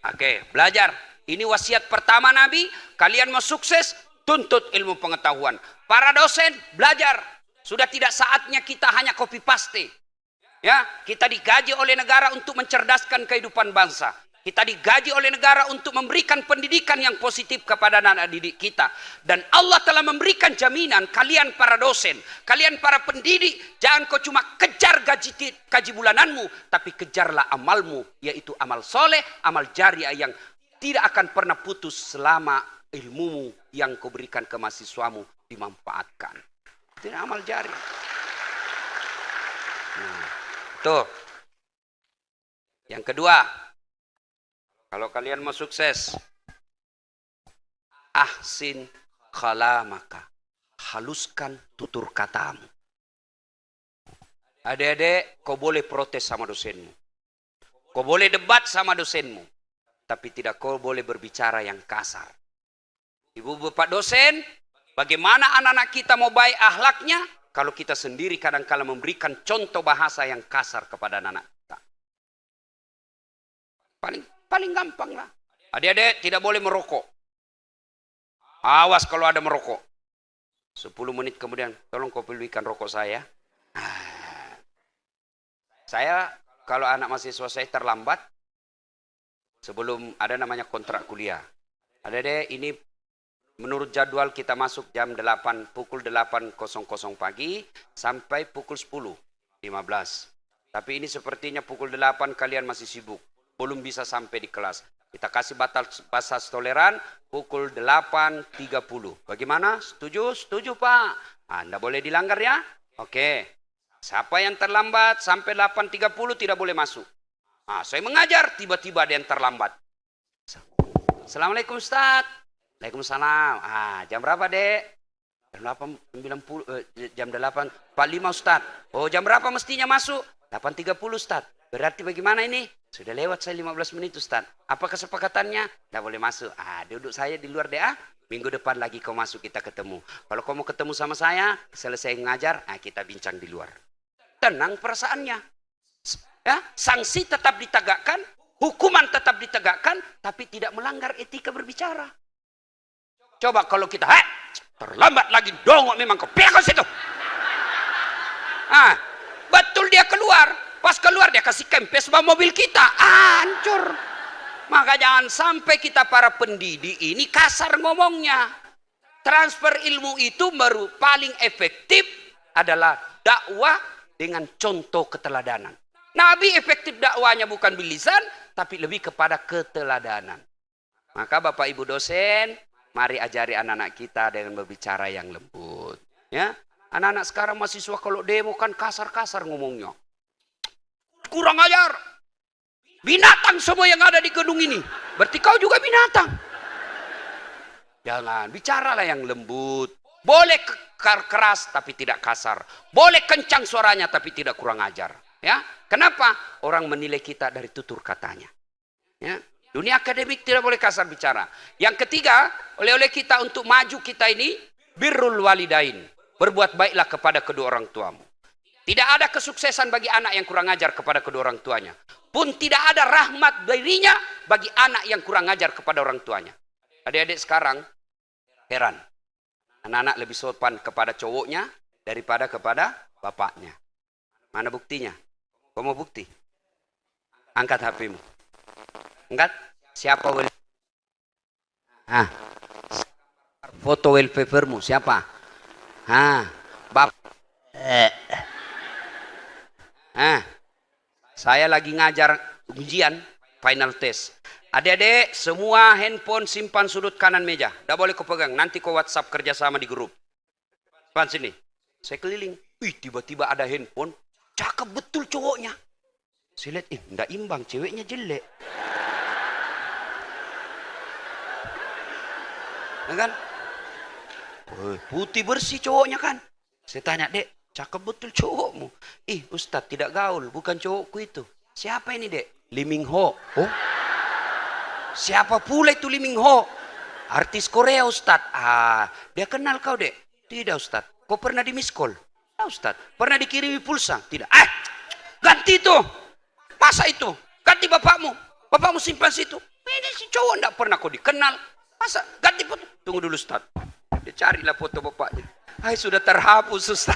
oke, belajar. Ini wasiat pertama Nabi. Kalian mau sukses, tuntut ilmu pengetahuan. Para dosen belajar. Sudah tidak saatnya kita hanya copy paste. Ya, kita digaji oleh negara untuk mencerdaskan kehidupan bangsa. Kita digaji oleh negara untuk memberikan pendidikan yang positif kepada anak didik kita. Dan Allah telah memberikan jaminan, kalian para dosen, kalian para pendidik, jangan kau cuma kejar gaji bulananmu, tapi kejarlah amalmu, yaitu amal soleh, amal jariah yang tidak akan pernah putus selama ilmumu yang kau berikan ke mahasiswamu dimanfaatkan. Itu amal jariah. Tuh. Yang kedua, kalau kalian mau sukses, ahsin kalamaka, haluskan tutur katamu. Adik-adik, kau boleh protes sama dosenmu. Kau boleh debat sama dosenmu. Tapi tidak kau boleh berbicara yang kasar. Ibu bapak dosen, bagaimana anak-anak kita mau baik akhlaknya kalau kita sendiri kadang-kala memberikan contoh bahasa yang kasar kepada anak-anak kita. Paling gampang lah. Adik-adik tidak boleh merokok. Awas kalau ada merokok. 10 menit kemudian, tolong kau belikan rokok saya. Saya, kalau anak mahasiswa saya terlambat, sebelum ada namanya kontrak kuliah. Adik-adik, ini menurut jadwal kita masuk jam 8, pukul 8.00 pagi sampai pukul 10.15. Tapi ini sepertinya pukul 8 kalian masih sibuk. Belum bisa sampai di kelas. Kita kasih batas toleran pukul 8.30. Bagaimana? Setuju? Setuju Pak. Anda boleh dilanggar ya? Oke. Siapa yang terlambat sampai 8.30 tidak boleh masuk. Saya mengajar, tiba-tiba ada yang terlambat. Assalamualaikum Ustaz. Waalaikumsalam. Jam berapa dek? Jam 8.45 Ustaz. Oh jam berapa mestinya masuk? 8.30 Ustaz. Berarti bagaimana ini? Sudah lewat saya 15 menit Ustaz. Apa kesepakatannya? Tidak boleh masuk. Duduk saya di luar deh. Minggu depan lagi kau masuk kita ketemu. Kalau kau mau ketemu sama saya, selesai ngajar, kita bincang di luar. Tenang perasaannya. Ya, sanksi tetap ditegakkan, hukuman tetap ditegakkan, tapi tidak melanggar etika berbicara. Coba kalau kita, terlambat lagi dongok memang kau pergi ke situ. Betul dia keluar, pas keluar dia kasih kempes sama mobil kita, hancur. Maka jangan sampai kita para pendidik ini kasar ngomongnya. Transfer ilmu itu baru paling efektif adalah dakwah dengan contoh keteladanan. Nabi efektif dakwanya bukan bilisan, tapi lebih kepada keteladanan. Maka Bapak Ibu dosen, mari ajari anak-anak kita dengan berbicara yang lembut. Ya, anak-anak sekarang mahasiswa kalau demo kan kasar-kasar ngomongnya. Kurang ajar. Binatang semua yang ada di gedung ini. Berarti kau juga binatang. Jangan, bicaralah yang lembut. Boleh keras tapi tidak kasar. Boleh kencang suaranya tapi tidak kurang ajar. Ya, kenapa? Orang menilai kita dari tutur katanya. Ya, dunia akademik tidak boleh kasar bicara. Yang ketiga, oleh-oleh kita untuk maju kita ini, birrul walidain. Berbuat baiklah kepada kedua orang tuamu. Tidak ada kesuksesan bagi anak yang kurang ajar kepada kedua orang tuanya. Pun tidak ada rahmat darinya bagi anak yang kurang ajar kepada orang tuanya. Adik-adik sekarang heran. Anak-anak lebih sopan kepada cowoknya daripada kepada bapaknya. Mana buktinya? Kau mau bukti? Angkat HP-mu. Angkat. Siapa foto wallpapermu siapa? Saya lagi ngajar ujian final test. Adik-adik semua handphone simpan sudut kanan meja. Tidak boleh kau pegang. Nanti kau WhatsApp kerjasama di grup. Depan sini. Saya keliling. Tiba-tiba ada handphone. Cakep betul cowoknya. Saya lihat, enggak imbang, ceweknya jelek. Ya kan? Putih bersih cowoknya kan. Saya tanya, Dek, cakep betul cowokmu. Ustadz tidak gaul, bukan cowokku itu. Siapa ini, Dek? Lee Min Ho. Oh? Siapa pula itu Lee Min Ho? Artis Korea, Ustadz. Dia kenal kau, Dek? Tidak, Ustadz. Kau pernah di miss call? Ya, Ustadz. Pernah dikirimi pulsa? Tidak. Ganti itu. Masa itu? Ganti bapakmu. Bapakmu simpan situ. Ini si cowok tidak pernah kau dikenal. Masa? Ganti pun. Tunggu dulu, Ustadz. carilah foto bapaknya. Hai, sudah terhapus Ustaz.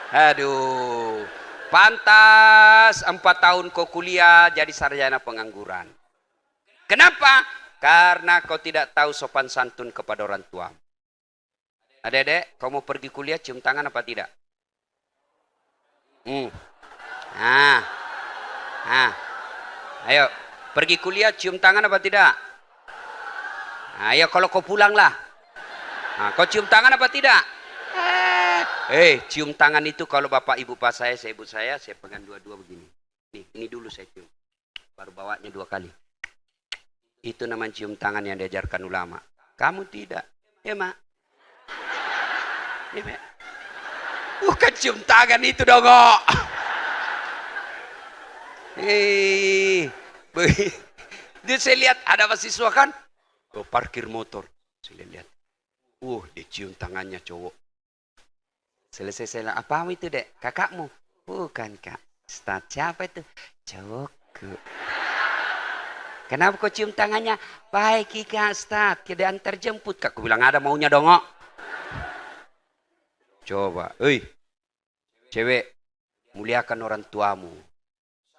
Aduh, pantas 4 tahun kau kuliah jadi sarjana pengangguran. Kenapa? Karena kau tidak tahu sopan santun kepada orang tua. Adek-adek, kau mau pergi kuliah cium tangan apa tidak? Ayo, pergi kuliah cium tangan apa tidak? Ayo, kalau kau pulanglah. Kau cium tangan apa tidak? Cium tangan itu kalau bapak ibu pas saya ibu saya pegang dua-dua begini. Nih, ini dulu saya cium. Baru bawanya 2 kali. Itu namanya cium tangan yang diajarkan ulama. Kamu tidak. Ya, Mak. Ya, Mak. Bukan cium tangan itu dong, kok. Dia saya lihat ada mahasiswa kan. Parkir motor. Saya lihat. Dia cium tangannya cowok. Selesai saya bilang, apa itu dek? Kakakmu? Bukan kak. Ustaz, siapa itu? Cowokku. Kenapa kau cium tangannya? Baik kak Ustaz, kita antar jemput kak. Aku bilang ada maunya dong. Coba, cewek, muliakan orang tuamu.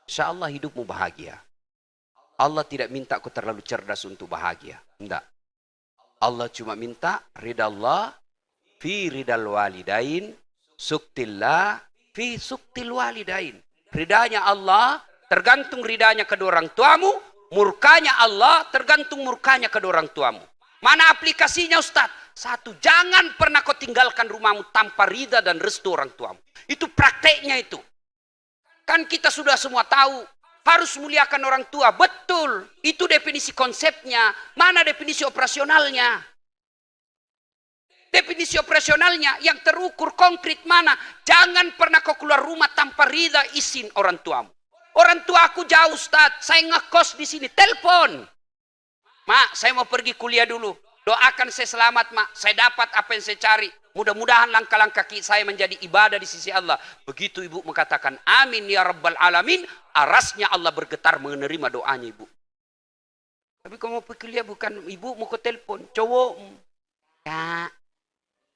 Insya Allah hidupmu bahagia. Allah tidak minta kau terlalu cerdas untuk bahagia. Tidak. Allah cuma minta ridha Allah fi ridal walidain, suktillah fi suktil walidain. Ridanya Allah tergantung ridanya kedua orang tuamu, murkanya Allah tergantung murkanya kedua orang tuamu. Mana aplikasinya Ustaz? 1, jangan pernah kau tinggalkan rumahmu tanpa ridha dan restu orang tuamu. Itu prakteknya itu. Kan kita sudah semua tahu, harus muliakan orang tua. Betul, itu definisi konsepnya. Mana definisi operasionalnya? Definisi operasionalnya yang terukur konkret mana? Jangan pernah kau keluar rumah tanpa ridha izin orang tuamu. Orang tua aku jauh Ustaz, saya ngekos di sini, telepon. Mak, saya mau pergi kuliah dulu. Doakan saya selamat, Mak. Saya dapat apa yang saya cari. Mudah-mudahan langkah-langkah saya menjadi ibadah di sisi Allah. Begitu ibu mengatakan amin ya rabbal alamin, arasnya Allah bergetar menerima doanya ibu. Tapi kalau mau pergi kuliah bukan ibu mau ke telepon, cowok. Kak,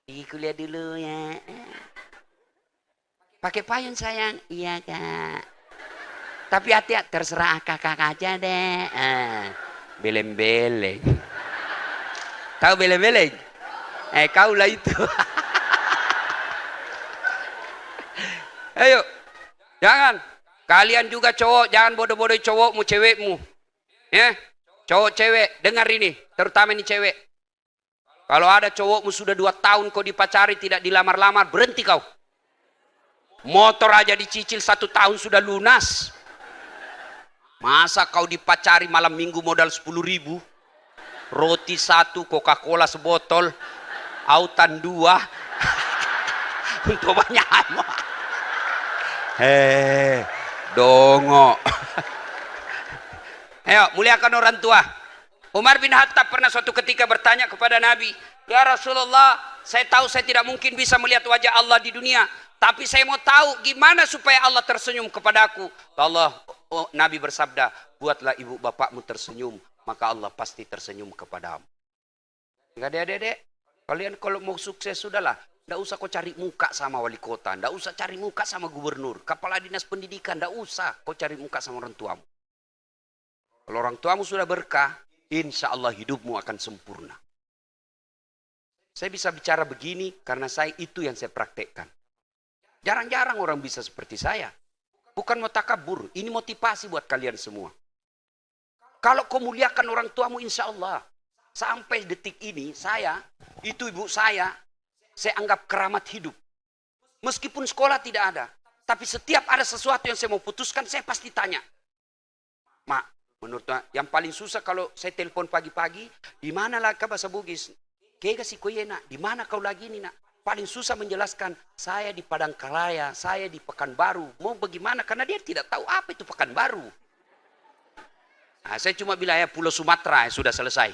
pergi kuliah dulu ya. Pakai payung sayang. Iya kak. Tapi hati-hati, terserah kakak aja deh. Beleng-beleng. Tahu beleng-beleng? Kau lah itu. Ayo. Jangan. Kalian juga cowok, jangan bodoh-bodoh cowokmu, cewekmu. Ya. Cowok cewek, dengar ini. Terutama ini cewek. Kalau ada cowokmu sudah 2 tahun kau dipacari, tidak dilamar-lamar, berhenti kau. Motor aja dicicil 1 tahun sudah lunas. Masa kau dipacari malam minggu modal 10.000? Roti 1, Coca-Cola sebotol, autan 2. Untuk banyak. Dongo. Ayo, muliakan orang tua. Umar bin Khattab pernah suatu ketika bertanya kepada Nabi, ya Rasulullah, saya tahu saya tidak mungkin bisa melihat wajah Allah di dunia, tapi saya mau tahu gimana supaya Allah tersenyum kepadaku. Nabi bersabda, buatlah ibu bapakmu tersenyum, maka Allah pasti tersenyum kepadamu. Adik-adik, kalian kalau mau sukses sudahlah, tidak usah kau cari muka sama wali kota, tidak usah cari muka sama gubernur, kepala dinas pendidikan, tidak usah kau cari muka sama orang tuamu. Kalau orang tuamu sudah berkah, insya Allah hidupmu akan sempurna. Saya bisa bicara begini karena itu yang saya praktekkan. Jarang-jarang orang bisa seperti saya. Bukan mau takabur, ini motivasi buat kalian semua. Kalau kau muliakan orang tuamu, insya Allah. Sampai detik ini, itu ibu saya anggap keramat hidup. Meskipun sekolah tidak ada. Tapi setiap ada sesuatu yang saya mau putuskan, saya pasti tanya. Mak, menurut yang paling susah kalau saya telepon pagi-pagi, di mana lah kau bahasa Bugis? Kega si koyena, di mana kau lagi nih nak? Paling susah menjelaskan, saya di Padangkaraya, saya di Pekanbaru. Mau bagaimana? Karena dia tidak tahu apa itu Pekanbaru. Nah, saya cuma bilang ya Pulau Sumatera, sudah selesai.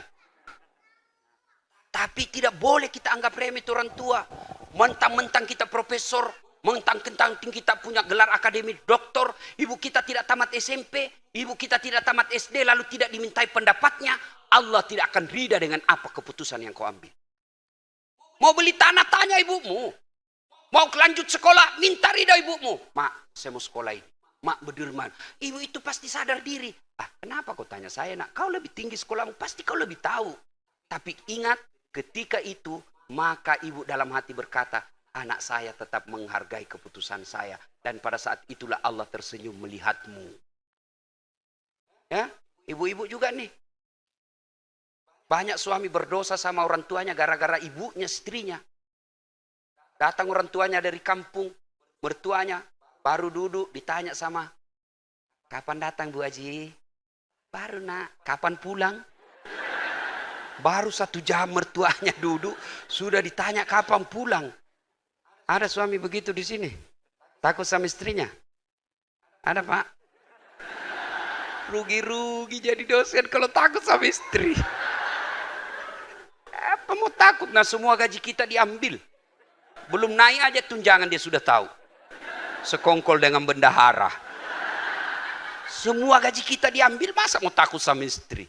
Tapi tidak boleh kita anggap remeh orang tua. Mentang-mentang kita profesor, mentang-mentang kita punya gelar akademik doktor, ibu kita tidak tamat SMP, ibu kita tidak tamat SD, lalu tidak dimintai pendapatnya. Allah tidak akan ridha dengan apa keputusan yang kau ambil. Mau beli tanah, tanya ibumu. Mau lanjut sekolah, minta ridha ibumu. Mak, saya mau sekolah ini. Mak, berderman. Ibu itu pasti sadar diri. Ah, kenapa kau tanya saya, nak? Kau lebih tinggi sekolahmu, pasti kau lebih tahu. Tapi ingat, ketika itu, maka ibu dalam hati berkata, anak saya tetap menghargai keputusan saya. Dan pada saat itulah Allah tersenyum melihatmu. Ya, ibu-ibu juga nih. Banyak suami berdosa sama orang tuanya gara-gara ibunya, istrinya. Datang orang tuanya dari kampung, mertuanya baru duduk ditanya sama, kapan datang Bu Haji? Baru nak, kapan pulang? Baru 1 jam mertuanya duduk, sudah ditanya kapan pulang. Ada suami begitu di sini? Takut sama istrinya? Ada Pak? Rugi-rugi jadi dosen kalau takut sama istri. Apa mau takut? Nah, semua gaji kita diambil. Belum naik aja tunjangan dia sudah tahu. Sekongkol dengan bendahara. Semua gaji kita diambil, masa mau takut sama istri?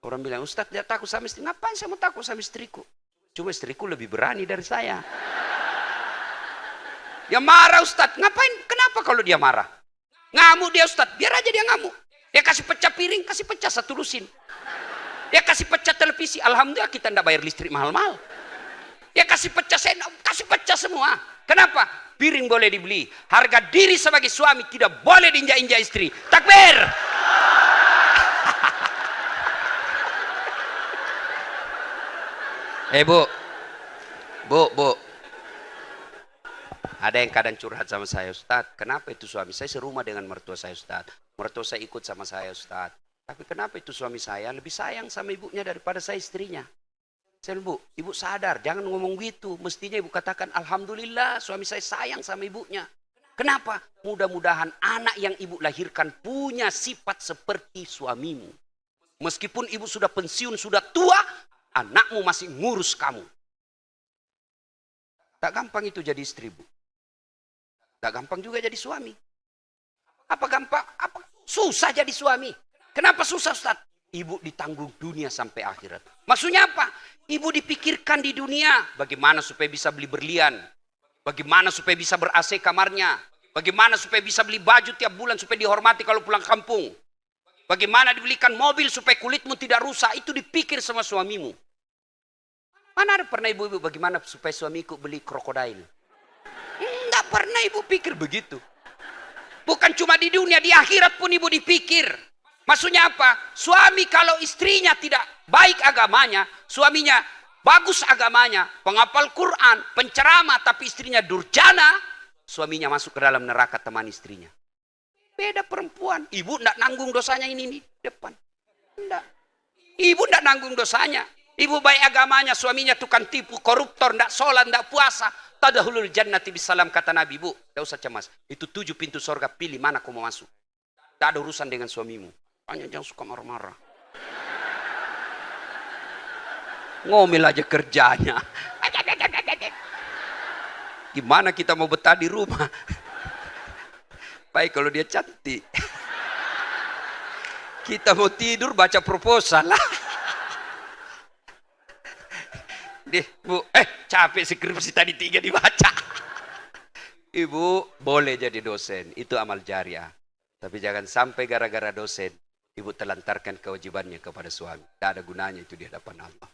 Orang bilang, Ustaz dia takut sama istri. Ngapain saya mau takut sama istriku? Cuma istriku lebih berani dari saya. Dia marah Ustaz. Ngapain? Kenapa kalau dia marah? Ngamuk dia Ustaz. Biar aja dia ngamuk. Dia kasih pecah piring, kasih pecah 1 lusin. Dia kasih pecah televisi. Alhamdulillah kita tidak bayar listrik mahal-mahal. Ya kasih pecah sendok, kasih pecah semua. Kenapa? Piring boleh dibeli. Harga diri sebagai suami tidak boleh diinjak-injak istri. Takbir! Bu. Ada yang kadang curhat sama saya, Ustaz. Kenapa itu suami saya serumah dengan mertua saya, Ustaz? Mertua saya ikut sama saya, Ustaz. Tapi kenapa itu suami saya lebih sayang sama ibunya daripada saya istrinya? Saya bilang, Bu, ibu sadar, jangan ngomong gitu. Mestinya ibu katakan, Alhamdulillah suami saya sayang sama ibunya. Kenapa? Mudah-mudahan anak yang ibu lahirkan punya sifat seperti suamimu. Meskipun ibu sudah pensiun, sudah tua, anakmu masih ngurus kamu. Tak gampang itu jadi istri, Bu. Tak gampang juga jadi suami. Apa gampang? Apa susah jadi suami? Kenapa susah, Ustaz? Ibu ditanggung dunia sampai akhirat. Maksudnya apa? Ibu dipikirkan di dunia. Bagaimana supaya bisa beli berlian. Bagaimana supaya bisa ber-AC kamarnya. Bagaimana supaya bisa beli baju tiap bulan supaya dihormati kalau pulang kampung. Bagaimana dibelikan mobil supaya kulitmu tidak rusak. Itu dipikir sama suamimu. Mana ada pernah ibu-ibu bagaimana supaya suamiku beli krokodil? Enggak pernah ibu pikir begitu. Bukan cuma di dunia, di akhirat pun ibu dipikir. Maksudnya apa? Suami kalau istrinya tidak baik agamanya, suaminya bagus agamanya, penghafal Quran, penceramah, tapi istrinya durjana, suaminya masuk ke dalam neraka teman istrinya. Beda perempuan. Ibu tidak nanggung dosanya ini depan. Tidak. Ibu tidak nanggung dosanya. Ibu baik agamanya, suaminya tukang tipu, koruptor, tidak sholat, tidak puasa. Tadahulul jannati bisalam, kata Nabi. Bu, tidak usah cemas. Itu 7 pintu surga, pilih mana kau mau masuk. Tidak ada urusan dengan suamimu. Hanya jangan suka marah-marah. Ngomel aja kerjanya. Gimana kita mau betah di rumah? Baik kalau dia cantik. Kita mau tidur baca proposal lah. Bu, capek skripsi tadi 3 dibaca. Ibu boleh jadi dosen, itu amal jariah. Tapi jangan sampai gara-gara dosen ibu telantarkan kewajibannya kepada suami. Tidak ada gunanya itu di hadapan Allah.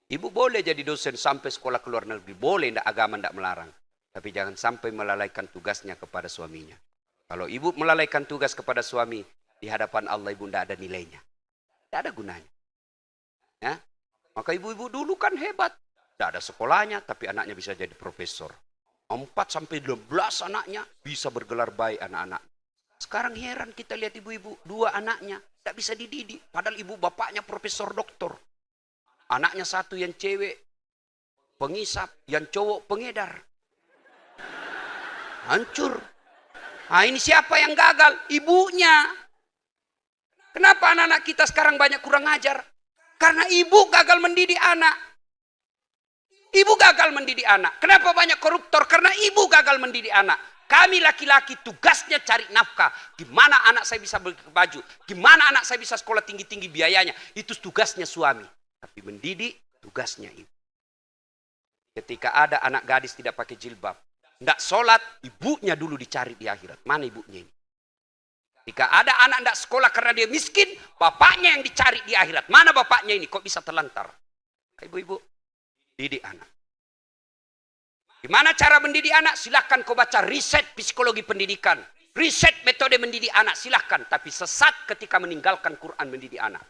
Ibu boleh jadi dosen sampai sekolah ke luar negeri. Boleh, tidak, agama tidak melarang. Tapi jangan sampai melalaikan tugasnya kepada suaminya. Kalau ibu melalaikan tugas kepada suami, di hadapan Allah ibu tidak ada nilainya. Tidak ada gunanya. Ya? Maka ibu-ibu dulu kan hebat. Tidak ada sekolahnya, tapi anaknya bisa jadi profesor. 4-12 anaknya bisa bergelar baik anak-anak. Sekarang heran kita lihat ibu-ibu, 2 anaknya tidak bisa dididik. Padahal ibu bapaknya profesor doktor. Anaknya 1 yang cewek pengisap, yang cowok pengedar. Hancur. Nah ini siapa yang gagal? Ibunya. Kenapa anak-anak kita sekarang banyak kurang ajar? Karena ibu gagal mendidik anak. Ibu gagal mendidik anak. Kenapa banyak koruptor? Karena ibu gagal mendidik anak. Kami laki-laki tugasnya cari nafkah. Gimana anak saya bisa beli baju? Gimana anak saya bisa sekolah tinggi-tinggi biayanya? Itu tugasnya suami. Tapi mendidik tugasnya ibu. Ketika ada anak gadis tidak pakai jilbab, tidak sholat, ibunya dulu dicari di akhirat. Mana ibunya ini? Jika ada anak tidak sekolah karena dia miskin, bapaknya yang dicari di akhirat. Mana bapaknya ini? Kok bisa terlantar? Ibu-ibu, didik anak. Gimana cara mendidik anak? Silahkan kau baca riset psikologi pendidikan. Riset metode mendidik anak, silahkan. Tapi sesat ketika meninggalkan Quran mendidik anak.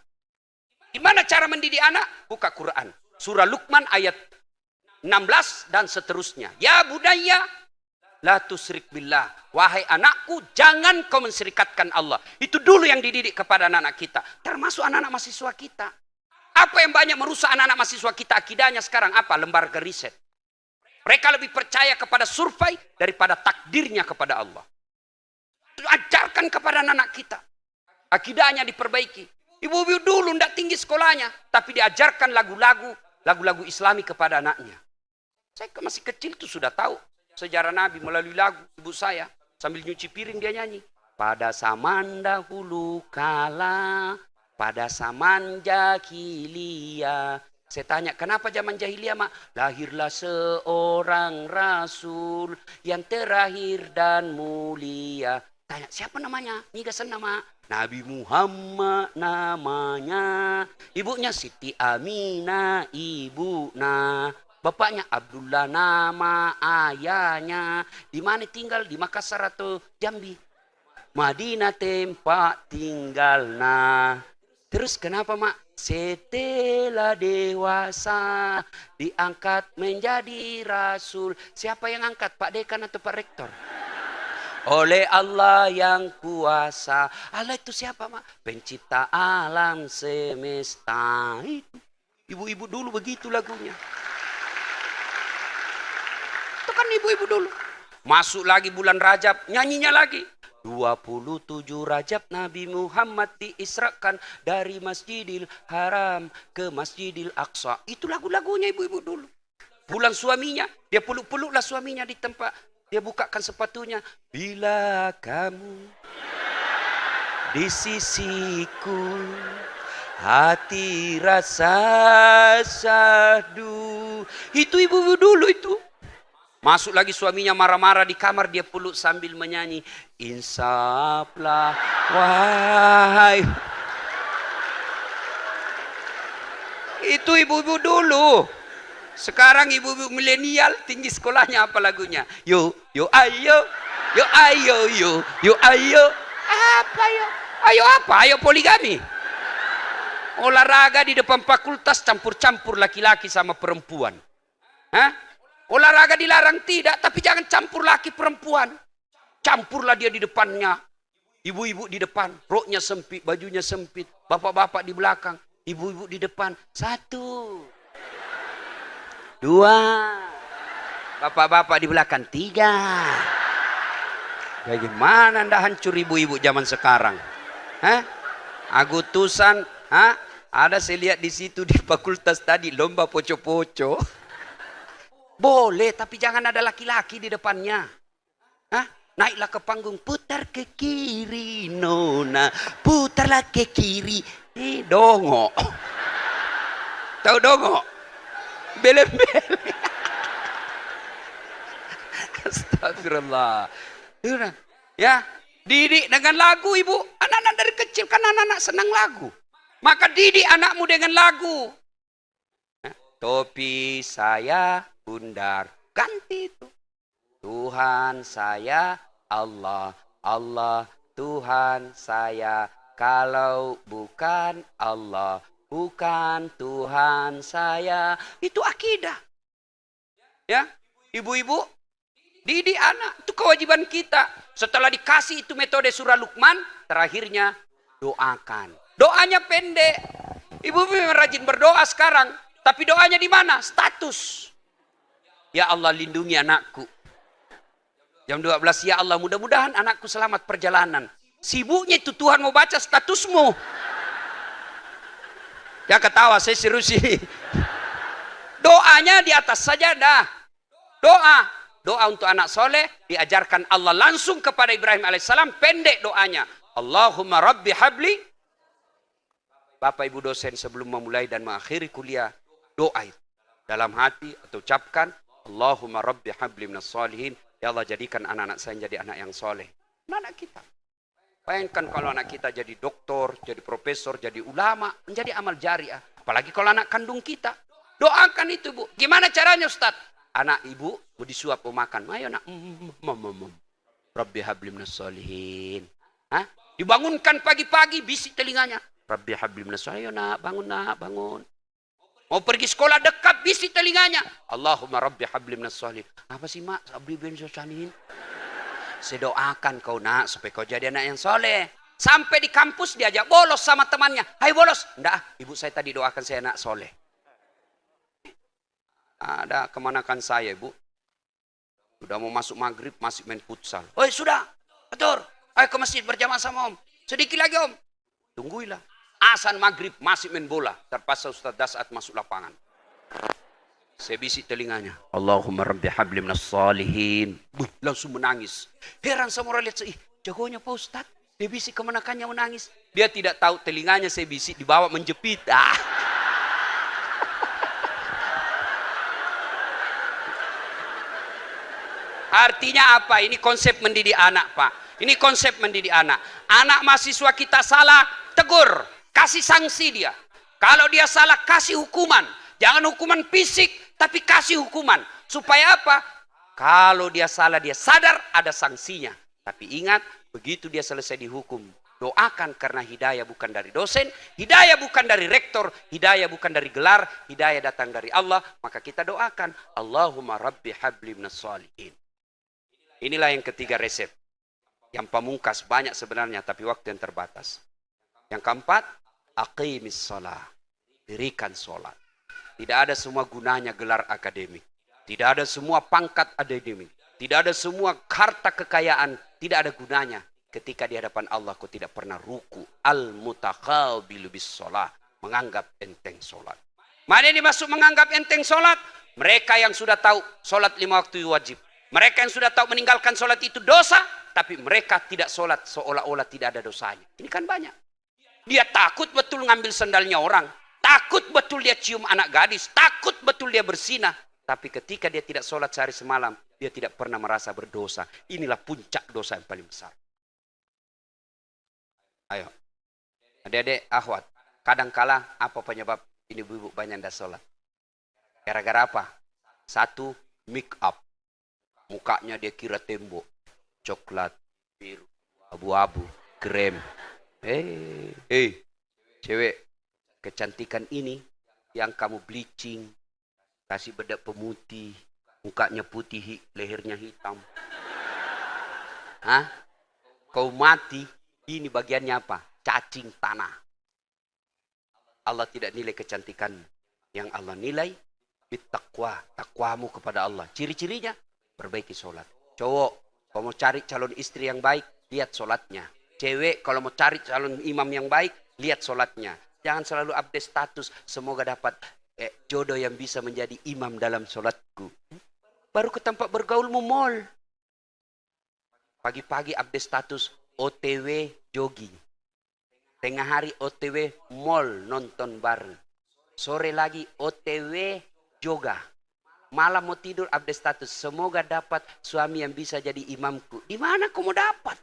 Gimana cara mendidik anak? Buka Quran. Surah Luqman ayat 16 dan seterusnya. Ya budaya, la tusyrik billah. Wahai anakku, jangan kau menserikatkan Allah. Itu dulu yang dididik kepada anak-anak kita. Termasuk anak-anak mahasiswa kita. Apa yang banyak merusak anak-anak mahasiswa kita akidahnya sekarang? Apa? Lembaga riset. Mereka lebih percaya kepada survei daripada takdirnya kepada Allah. Ajarkan kepada anak-anak kita. Akidahnya diperbaiki. Ibu-ibu dulu tidak tinggi sekolahnya. Tapi diajarkan lagu-lagu Islami kepada anaknya. Saya masih kecil tuh sudah tahu sejarah Nabi melalui lagu ibu saya. Sambil nyuci piring dia nyanyi. Pada zaman dahulu kala, pada zaman jahiliyah. Saya tanya, kenapa zaman jahiliyah, Mak? Lahirlah seorang rasul yang terakhir dan mulia. Tanya, siapa namanya? Nigasan nama. Nabi Muhammad namanya. Ibunya Siti Aminah, ibunya. Bapaknya Abdullah nama ayahnya. Di mana tinggal? Di Makassar atau Jambi? Madinah tempat tinggalnya. Terus kenapa, Mak? Setelah dewasa diangkat menjadi rasul. Siapa yang angkat? Pak Dekan atau Pak Rektor? Oleh Allah yang kuasa. Allah itu siapa, Mak? Pencipta alam semesta. Ibu-ibu dulu begitu lagunya. Itu kan ibu-ibu dulu. Masuk lagi bulan Rajab, nyanyinya lagi. 27 Rajab Nabi Muhammad diisrakan dari Masjidil Haram ke Masjidil Aqsa. Itu lagu-lagunya ibu-ibu dulu. Bulan suaminya, dia peluk-peluklah suaminya di tempat. Dia bukakan sepatunya. Bila kamu di sisiku, hati rasa syahdu. Itu ibu-ibu dulu itu. Masuk lagi suaminya marah-marah di kamar, dia peluk sambil menyanyi. Insaflah wahai. Itu ibu-ibu dulu. Sekarang ibu-ibu milenial tinggi sekolahnya apa lagunya? Yo ayo, yo ayo, yo ayo. Apa yo? Ayo apa? Ayo poligami. Olahraga di depan fakultas campur-campur laki-laki sama perempuan. Hah? Olahraga dilarang tidak, tapi jangan campur laki perempuan. Campurlah dia di depannya. Ibu-ibu di depan, roknya sempit, bajunya sempit. Bapak-bapak di belakang, ibu-ibu di depan. 1, 2. Bapak-bapak di belakang. 3. Bagaimana anda hancur ibu-ibu zaman sekarang? Hah? Agustusan, hah? Ada saya lihat di situ di fakultas tadi lomba poco-poco. Boleh, tapi jangan ada laki-laki di depannya. Hah? Naiklah ke panggung, putar ke kiri, nona, putarlah ke kiri. Dongo. Tahu dongo? Bele-bele. Astagfirullah. Ya, didik dengan lagu, ibu. Anak-anak dari kecil kan anak-anak senang lagu. Maka didik anakmu dengan lagu. Topi saya bundar, ganti itu. Tuhan saya Allah, Allah Tuhan saya. Kalau bukan Allah, bukan Tuhan saya. Itu akidah. Ya, ibu-ibu, didik anak, itu kewajiban kita. Setelah dikasih itu metode surah Luqman, terakhirnya doakan. Doanya pendek. Ibu-ibu memang rajin berdoa sekarang, tapi doanya di mana? Status. Ya Allah lindungi anakku. Jam 12, ya Allah mudah-mudahan anakku selamat perjalanan. Sibuknya itu Tuhan mau baca statusmu. Ya ketawa, saya serius ini. Doanya di atas sajadah. Doa. Doa untuk anak soleh diajarkan Allah langsung kepada Ibrahim alaihissalam, pendek doanya. Allahumma rabbi habli. Bapak ibu dosen sebelum memulai dan mengakhiri kuliah, doa itu dalam hati atau ucapkan, Allahumma rabbi habli minas solihin. Ya Allah, jadikan anak-anak saya jadi anak yang soleh. Anak kita. Bayangkan kalau anak kita jadi doktor, jadi profesor, jadi ulama, menjadi amal jariah. Apalagi kalau anak kandung kita. Doakan itu, Bu. Gimana caranya, Ustaz? Anak ibu mau disuap mau makan. Ayo nak. Rabbi habli minas solihin. Hah? Dibangunkan pagi-pagi, bisik telinganya. Rabbi habli minas solihin. Ayo nak, bangun. Mau pergi sekolah dekat, bisik telinganya. Allahumma rabbi habli minas solihin. Apa sih, Mak? Habli minas solihin. Saya doakan kau nak, supaya kau jadi anak yang soleh. Sampai di kampus diajak bolos sama temannya. Hai bolos. Enggak, ibu saya tadi doakan saya anak soleh. Ada kemanakan saya, Bu. Sudah mau masuk maghrib, masih main futsal. Oi, sudah. Atur. Ayo ke masjid berjamaah sama Om. Sedikit lagi, Om. Tungguilah. Azan maghrib, masih main bola. Terpaksa Ustaz Dasat masuk lapangan. Saya bisik telinganya. Allahumma rabbi habli minas salihin. Langsung menangis. Heran sama orang lihat. Jagonya Pak Ustaz. Dia bisik kemenakannya menangis. Dia tidak tahu telinganya saya bisik dibawa menjepit. Artinya apa? Ini konsep mendidik anak, Pak. Ini konsep mendidik anak. Anak mahasiswa kita salah, tegur. Kasih sanksi dia. Kalau dia salah, kasih hukuman. Jangan hukuman fisik, tapi kasih hukuman. Supaya apa? Kalau dia salah, dia sadar ada sanksinya. Tapi ingat, begitu dia selesai dihukum, doakan karena hidayah bukan dari dosen, hidayah bukan dari rektor, hidayah bukan dari gelar, hidayah datang dari Allah. Maka kita doakan, Allahumma rabbi habli minas salihin. Inilah yang ketiga resep. Yang pamungkas banyak sebenarnya, tapi waktu yang terbatas. Yang keempat, aqimis shalah. Dirikan sholat. Tidak ada semua gunanya gelar akademik. Tidak ada semua pangkat akademik. Tidak ada semua harta kekayaan. Tidak ada gunanya. Ketika di hadapan Allah kau tidak pernah ruku. Al-mutakhabilu bis sholah. Menganggap enteng sholat. Mana ini masuk menganggap enteng sholat? Mereka yang sudah tahu sholat 5 waktu wajib. Mereka yang sudah tahu meninggalkan sholat itu dosa, tapi mereka tidak sholat seolah-olah tidak ada dosanya. Ini kan banyak. Dia takut betul ngambil sandalnya orang. Takut betul dia cium anak gadis. Takut betul dia bersinah. Tapi ketika dia tidak sholat sehari semalam, dia tidak pernah merasa berdosa. Inilah puncak dosa yang paling besar. Ayo. Adik-adik, akhwat. Kadangkala apa penyebab ini ibu-ibu banyak tidak sholat? Gara-gara apa? Satu, make up. Mukanya dia kira tembok. Coklat, biru, abu-abu, krem. Cewek, kecantikan ini yang kamu bleaching, kasih bedak pemutih, mukanya putih, lehernya hitam. Hah? Kau mati, ini bagiannya apa? Cacing tanah. Allah tidak nilai kecantikan. Yang Allah nilai, bittaqwa, takwamu kepada Allah. Ciri-cirinya, perbaiki sholat. Cowok, kalau mau cari calon istri yang baik, lihat sholatnya. Cewek, kalau mau cari calon imam yang baik, lihat sholatnya. Jangan selalu update status, semoga dapat jodoh yang bisa menjadi imam dalam sholatku. Baru ke tempat bergaulmu mall. Pagi-pagi update status, OTW jogging. Tengah hari OTW mall nonton bareng. Sore lagi OTW yoga. Malam mau tidur update status. Semoga dapat suami yang bisa jadi imamku. Di mana kau mau dapat?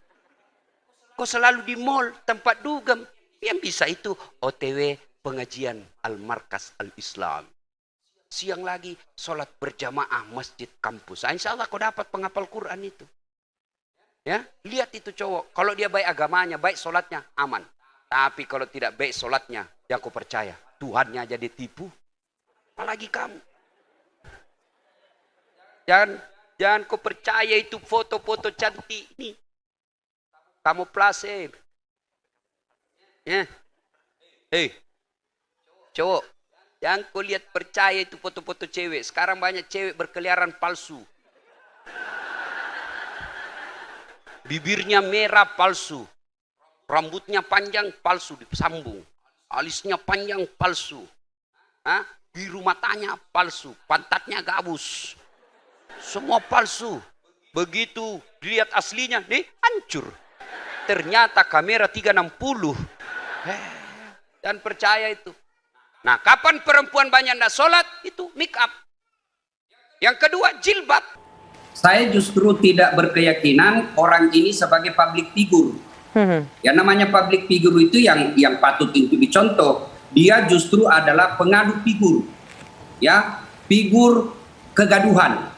Kau selalu di mall, tempat dugem. Yang bisa itu OTW pengajian Al-Markas Al-Islam. Siang lagi sholat berjamaah masjid kampus. Insya Allah kau dapat penghafal Quran itu. Ya, lihat itu cowok. Kalau dia baik agamanya, baik sholatnya, aman. Tapi kalau tidak baik sholatnya, yang kau percaya. Tuhannya jadi tipu. Apalagi kamu. Jangan kau percaya itu foto-foto cantik ini. Kamu plase. Ya. Cowok. Jangan kau lihat percaya itu foto-foto cewek. Sekarang banyak cewek berkeliaran palsu. Bibirnya merah palsu. Rambutnya panjang palsu disambung. Alisnya panjang palsu. Biru matanya palsu. Pantatnya gabus. Semua palsu. Begitu dilihat aslinya, hancur. Ternyata kamera 360. Dan percaya itu. Nah, kapan perempuan banyak tidak sholat? Itu make up. Yang kedua, jilbab. Saya justru tidak berkeyakinan orang ini sebagai public figure. Ya, namanya public figure itu yang patut untuk dicontoh. Dia justru adalah pengadu figur. Ya, figur kegaduhan.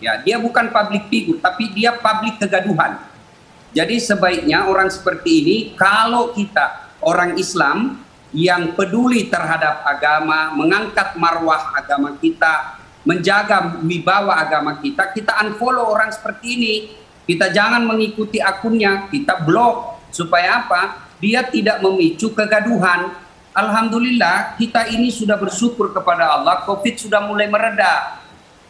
Ya, dia bukan public figure, tapi dia public kegaduhan. Jadi sebaiknya orang seperti ini, kalau kita orang Islam yang peduli terhadap agama, mengangkat marwah agama kita, menjaga wibawa agama kita, kita unfollow orang seperti ini. Kita jangan mengikuti akunnya, kita blok. Supaya apa? Dia tidak memicu kegaduhan. Alhamdulillah, kita ini sudah bersyukur kepada Allah, COVID sudah mulai mereda.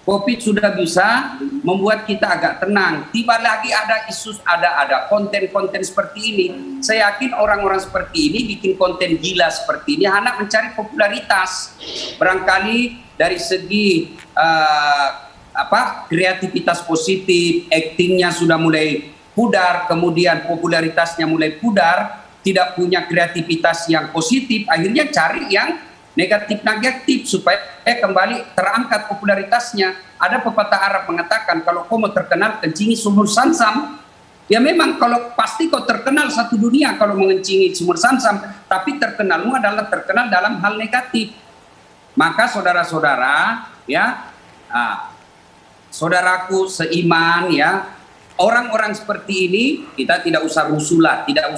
COVID sudah bisa membuat kita agak tenang. Tiba lagi ada isu, ada konten-konten seperti ini. Saya yakin orang-orang seperti ini bikin konten gila seperti ini hanya mencari popularitas. Barangkali dari segi kreativitas positif, aktingnya sudah mulai pudar, kemudian popularitasnya mulai pudar, tidak punya kreativitas yang positif, akhirnya cari yang negatif supaya kembali terangkat popularitasnya. Ada pepatah Arab mengatakan, kalau kau mau terkenal, kencingi sumur Zamzam. Ya memang kalau pasti kau terkenal satu dunia kalau mengencingi sumur Zamzam, tapi terkenalmu adalah terkenal dalam hal negatif. Maka saudara-saudara, ya, saudaraku seiman, ya, orang-orang seperti ini kita tidak usah rusulah, tidak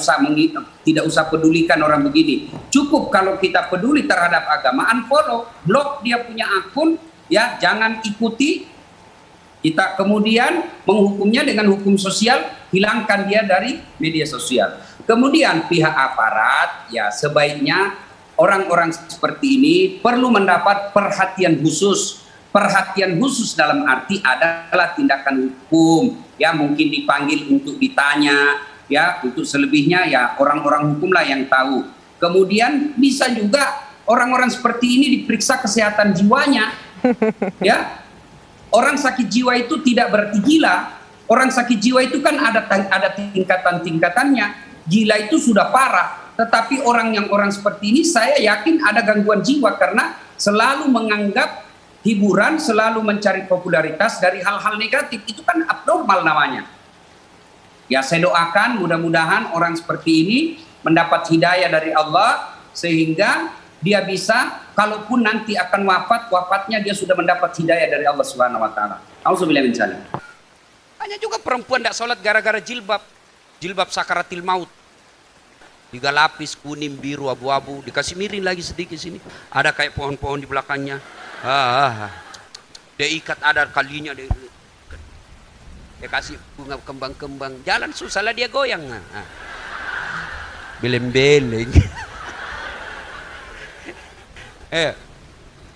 usah pedulikan orang begini. Cukup kalau kita peduli terhadap agama, unfollow, blok dia punya akun, ya, jangan ikuti. Kita kemudian menghukumnya dengan hukum sosial, hilangkan dia dari media sosial. Kemudian pihak aparat, ya, sebaiknya orang-orang seperti ini perlu mendapat perhatian khusus. Perhatian khusus dalam arti adalah tindakan hukum, ya, mungkin dipanggil untuk ditanya, ya, untuk selebihnya ya orang-orang hukumlah yang tahu. Kemudian bisa juga orang-orang seperti ini diperiksa kesehatan jiwanya, ya. Orang sakit jiwa itu tidak berarti gila. Orang sakit jiwa itu kan ada tingkatan-tingkatannya. Gila itu sudah parah, tetapi orang seperti ini saya yakin ada gangguan jiwa karena selalu menganggap hiburan, selalu mencari popularitas dari hal-hal negatif. Itu kan abnormal namanya. Ya, saya doakan mudah-mudahan orang seperti ini mendapat hidayah dari Allah sehingga dia bisa, kalaupun nanti akan wafatnya dia sudah mendapat hidayah dari Allah Subhanahu wa taala. Auzubillahi min dzalik. Hanya juga perempuan tidak sholat gara-gara jilbab. Jilbab sakaratil maut. 3 lapis, kuning, biru, abu-abu, dikasih miring lagi sedikit sini. Ada kayak pohon-pohon di belakangnya. Dia ikat ada kalinya, dia kasih bunga kembang-kembang, jalan susah lah dia goyang. Beleng-beleng.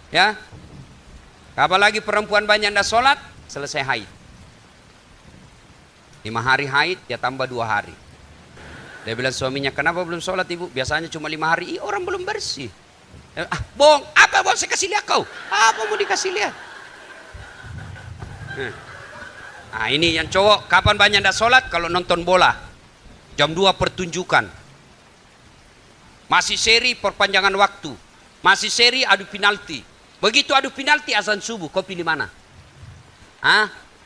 Ya, apalagi perempuan banyak tidak sholat, selesai haid. 5 hari haid, dia tambah 2 hari. Dia bilang suaminya, kenapa belum sholat ibu? Biasanya cuma 5 hari. Orang belum bersih. Bohong, apa mau saya kasih lihat kau? Apa mau dikasih lihat? Nah, ini yang cowok, kapan banyak tidak sholat? Kalau nonton bola, jam 2 pertunjukan. Masih seri perpanjangan waktu. Masih seri adu penalti. Begitu adu penalti azan subuh, kau pilih mana?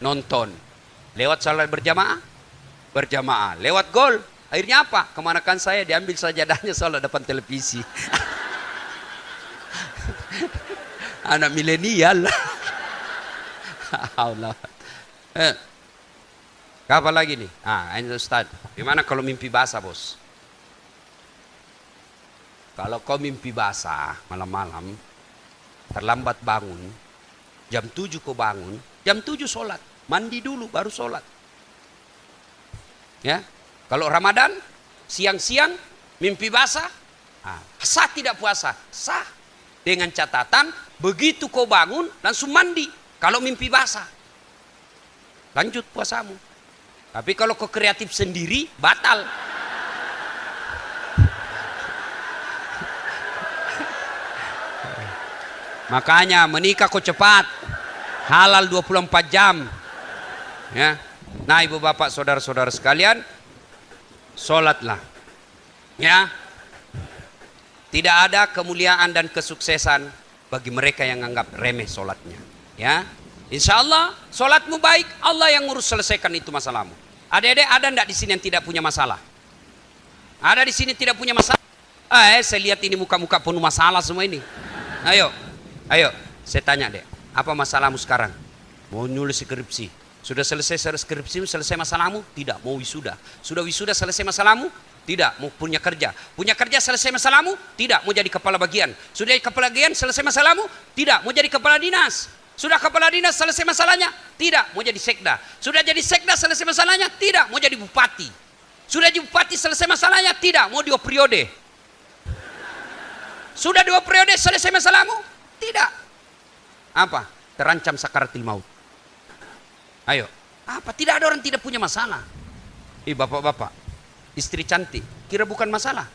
Nonton. Lewat salat berjamaah? Berjamaah. Lewat gol. Akhirnya apa? Kemanakan saya diambil sajadahnya salat depan televisi. Anak milenial. Allah. Kapan lagi nih? Ini Ustaz. Gimana kalau mimpi basah, bos? Kalau kau mimpi basah malam-malam, terlambat bangun, jam 7 kau bangun, jam 7 sholat, mandi dulu baru sholat. Ya, kalau Ramadan siang-siang mimpi basah, sah tidak puasa? Sah, dengan catatan begitu kau bangun langsung mandi. Kalau mimpi basah, lanjut puasamu. Tapi kalau kau kreatif sendiri, batal. Makanya menikah kok cepat. halal 24 jam. Ya. Nah, ibu bapak saudara-saudara sekalian, sholatlah. Ya. Tidak ada kemuliaan dan kesuksesan bagi mereka yang anggap remeh sholatnya. Ya. Insya Allah sholatmu baik, Allah yang ngurus selesaikan itu masalahmu. Adik-adik ada enggak di sini yang tidak punya masalah? Ada di sini tidak punya masalah? Saya lihat ini muka-muka penuh masalah semua ini. Ayo, saya tanya deh, apa masalahmu sekarang? Mau nulis skripsi. Sudah selesai skripsimu, selesai masalahmu? Tidak. Mau wisuda. Sudah wisuda, selesai masalahmu? Tidak. Mau punya kerja. Punya kerja, selesai masalahmu? Tidak. Mau jadi kepala bagian. Sudah jadi kepala bagian, selesai masalahmu? Tidak. Mau jadi kepala dinas. Sudah kepala dinas, selesai masalahnya? Tidak. Mau jadi sekda. Sudah jadi sekda, selesai masalahnya? Tidak. Mau jadi bupati. Sudah jadi bupati, selesai masalahnya? Tidak. Mau 2 periode. Sudah 2 periode, selesai masalahmu? Tidak. Apa? Terancam sakaratil maut. Ayo. Apa? Tidak ada orang tidak punya masalah. Bapak-bapak, istri cantik, kira bukan masalah.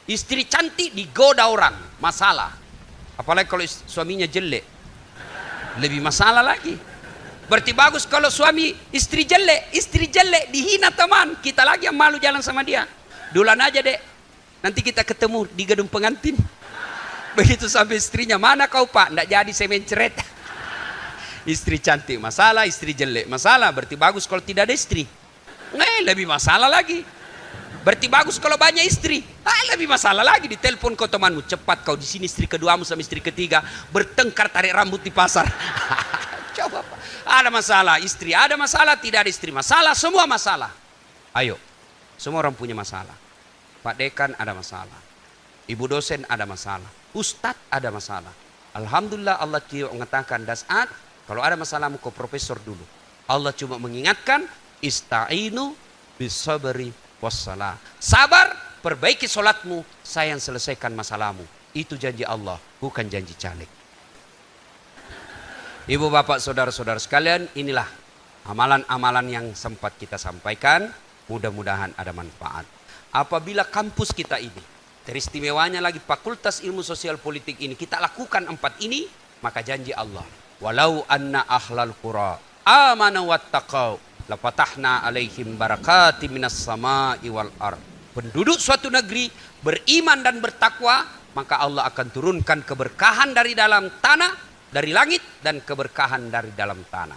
Istri cantik digoda orang, masalah. Apalagi kalau suaminya jelek, lebih masalah lagi. Berarti bagus kalau suami istri jelek dihina teman, kita lagi yang malu jalan sama dia. Dulan aja dek, nanti kita ketemu di gedung pengantin. Begitu sampai istrinya, mana kau pak? Nggak jadi, saya menceret. Istri cantik masalah, istri jelek masalah. Berarti bagus kalau tidak ada istri. Lebih masalah lagi. Berarti bagus kalau banyak istri. Lebih masalah lagi. Ditelepon kau temanmu, cepat kau di sini istri keduamu sama istri ketiga bertengkar tarik rambut di pasar. Coba pak. Ada masalah istri, ada masalah tidak ada istri, masalah, semua masalah. Ayo, semua orang punya masalah. Pak Dekan ada masalah, ibu dosen ada masalah, ustadz ada masalah. Alhamdulillah Allah mengatakan dasat, kalau ada masalahmu ke profesor dulu. Allah cuma mengingatkan ista'inu bisabri wassalah. Sabar, perbaiki solatmu, saya yang selesaikan masalahmu. Itu janji Allah, bukan janji caleg. Ibu bapak saudara-saudara sekalian, inilah amalan-amalan yang sempat kita sampaikan. Mudah-mudahan ada manfaat. Apabila kampus kita ini, teristimewanya lagi Fakultas Ilmu Sosial Politik ini, kita lakukan 4 ini, maka janji Allah, walau anna ahlal qura amanu wattaqau lafatahna alaihim barakatim minas sama'i wal ard. Penduduk suatu negeri beriman dan bertakwa, maka Allah akan turunkan keberkahan dari dalam tanah, dari langit, dan keberkahan dari dalam tanah.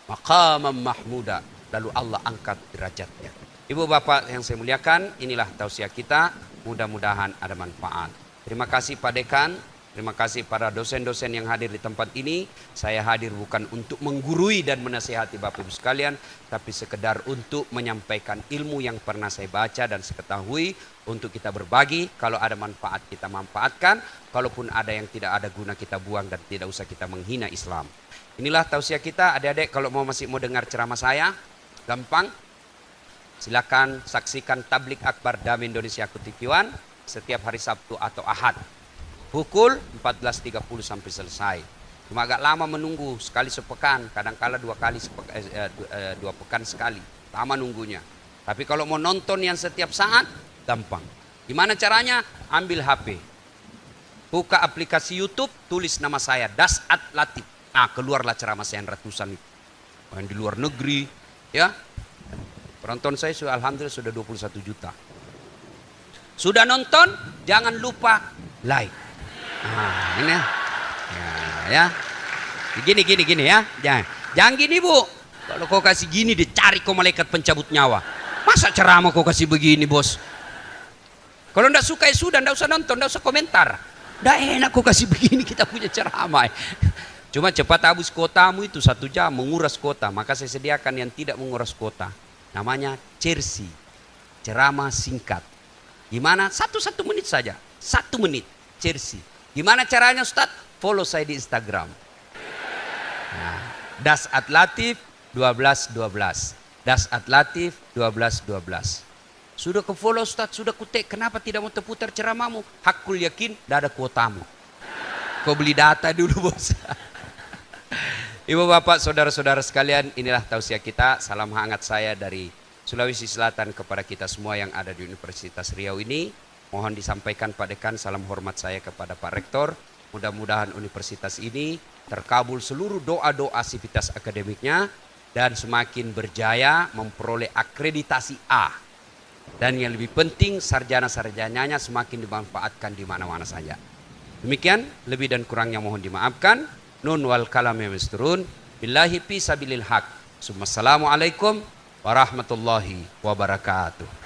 Maqaman mahmuda, lalu Allah angkat derajatnya. Ibu bapak yang saya muliakan, inilah tausiah kita, mudah-mudahan ada manfaat. Terima kasih Pak Dekan, terima kasih para dosen-dosen yang hadir di tempat ini. Saya hadir bukan untuk menggurui dan menasihati Bapak Ibu sekalian, tapi sekedar untuk menyampaikan ilmu yang pernah saya baca dan saya ketahui, untuk kita berbagi. Kalau ada manfaat kita manfaatkan, kalaupun ada yang tidak ada guna kita buang, dan tidak usah kita menghina Islam. Inilah tausiah kita. Adik-adik kalau masih mau dengar ceramah saya, gampang. Silakan saksikan Tablik Akbar Damai Indonesia TV One setiap hari Sabtu atau Ahad. Pukul 14.30 sampai selesai. Cuma agak lama menunggu, sekali sepekan, kadang-kala 2 pekan sekali. Lama nunggunya. Tapi kalau mau nonton yang setiap saat, gampang. Gimana caranya? Ambil HP. Buka aplikasi YouTube, tulis nama saya, Dasat Latif. Nah, keluarlah ceramah saya ratusan itu. Yang di luar negeri, ya. Penonton saya sudah, alhamdulillah sudah 21 juta. Sudah nonton, jangan lupa like. Nah, ini ya. Gini ya. Jangan gini bu. Kalau kau kasih gini, dicari kau malaikat pencabut nyawa. Masa ceramah kau kasih begini bos? Kalau ndak suka ya sudah, ndak usah nonton, ndak usah komentar. Ndak enak kau kasih begini, kita punya ceramah. Cuma cepat habis kotamu itu 1 jam, menguras kota. Maka saya sediakan yang tidak menguras kota. Namanya Cersi, ceramah singkat. Gimana? 1 menit saja. 1 menit, Cersi. Gimana caranya Ustaz? Follow saya di Instagram. Nah, Dasat Latif 1212. Dasat Latif 1212. Sudah ke follow Ustaz, sudah kutek. Kenapa tidak mau terputar ceramahmu? Hakul yakin, tidak ada kuotamu. Kau beli data dulu bos. Ibu bapak saudara-saudara sekalian, inilah tausiah kita. Salam hangat saya dari Sulawesi Selatan kepada kita semua yang ada di Universitas Riau ini. Mohon disampaikan Pak Dekan salam hormat saya kepada Pak Rektor, Mudah-mudahan universitas ini terkabul seluruh doa-doa sivitas akademiknya dan semakin berjaya memperoleh akreditasi A. Dan yang lebih penting, sarjana-sarjananya semakin dimanfaatkan di mana-mana saja. Demikian, lebih dan kurangnya mohon dimaafkan. Nun wal kalam yamisturun. Billahi fi sabilil haq. Assalamualaikum warahmatullahi wabarakatuh.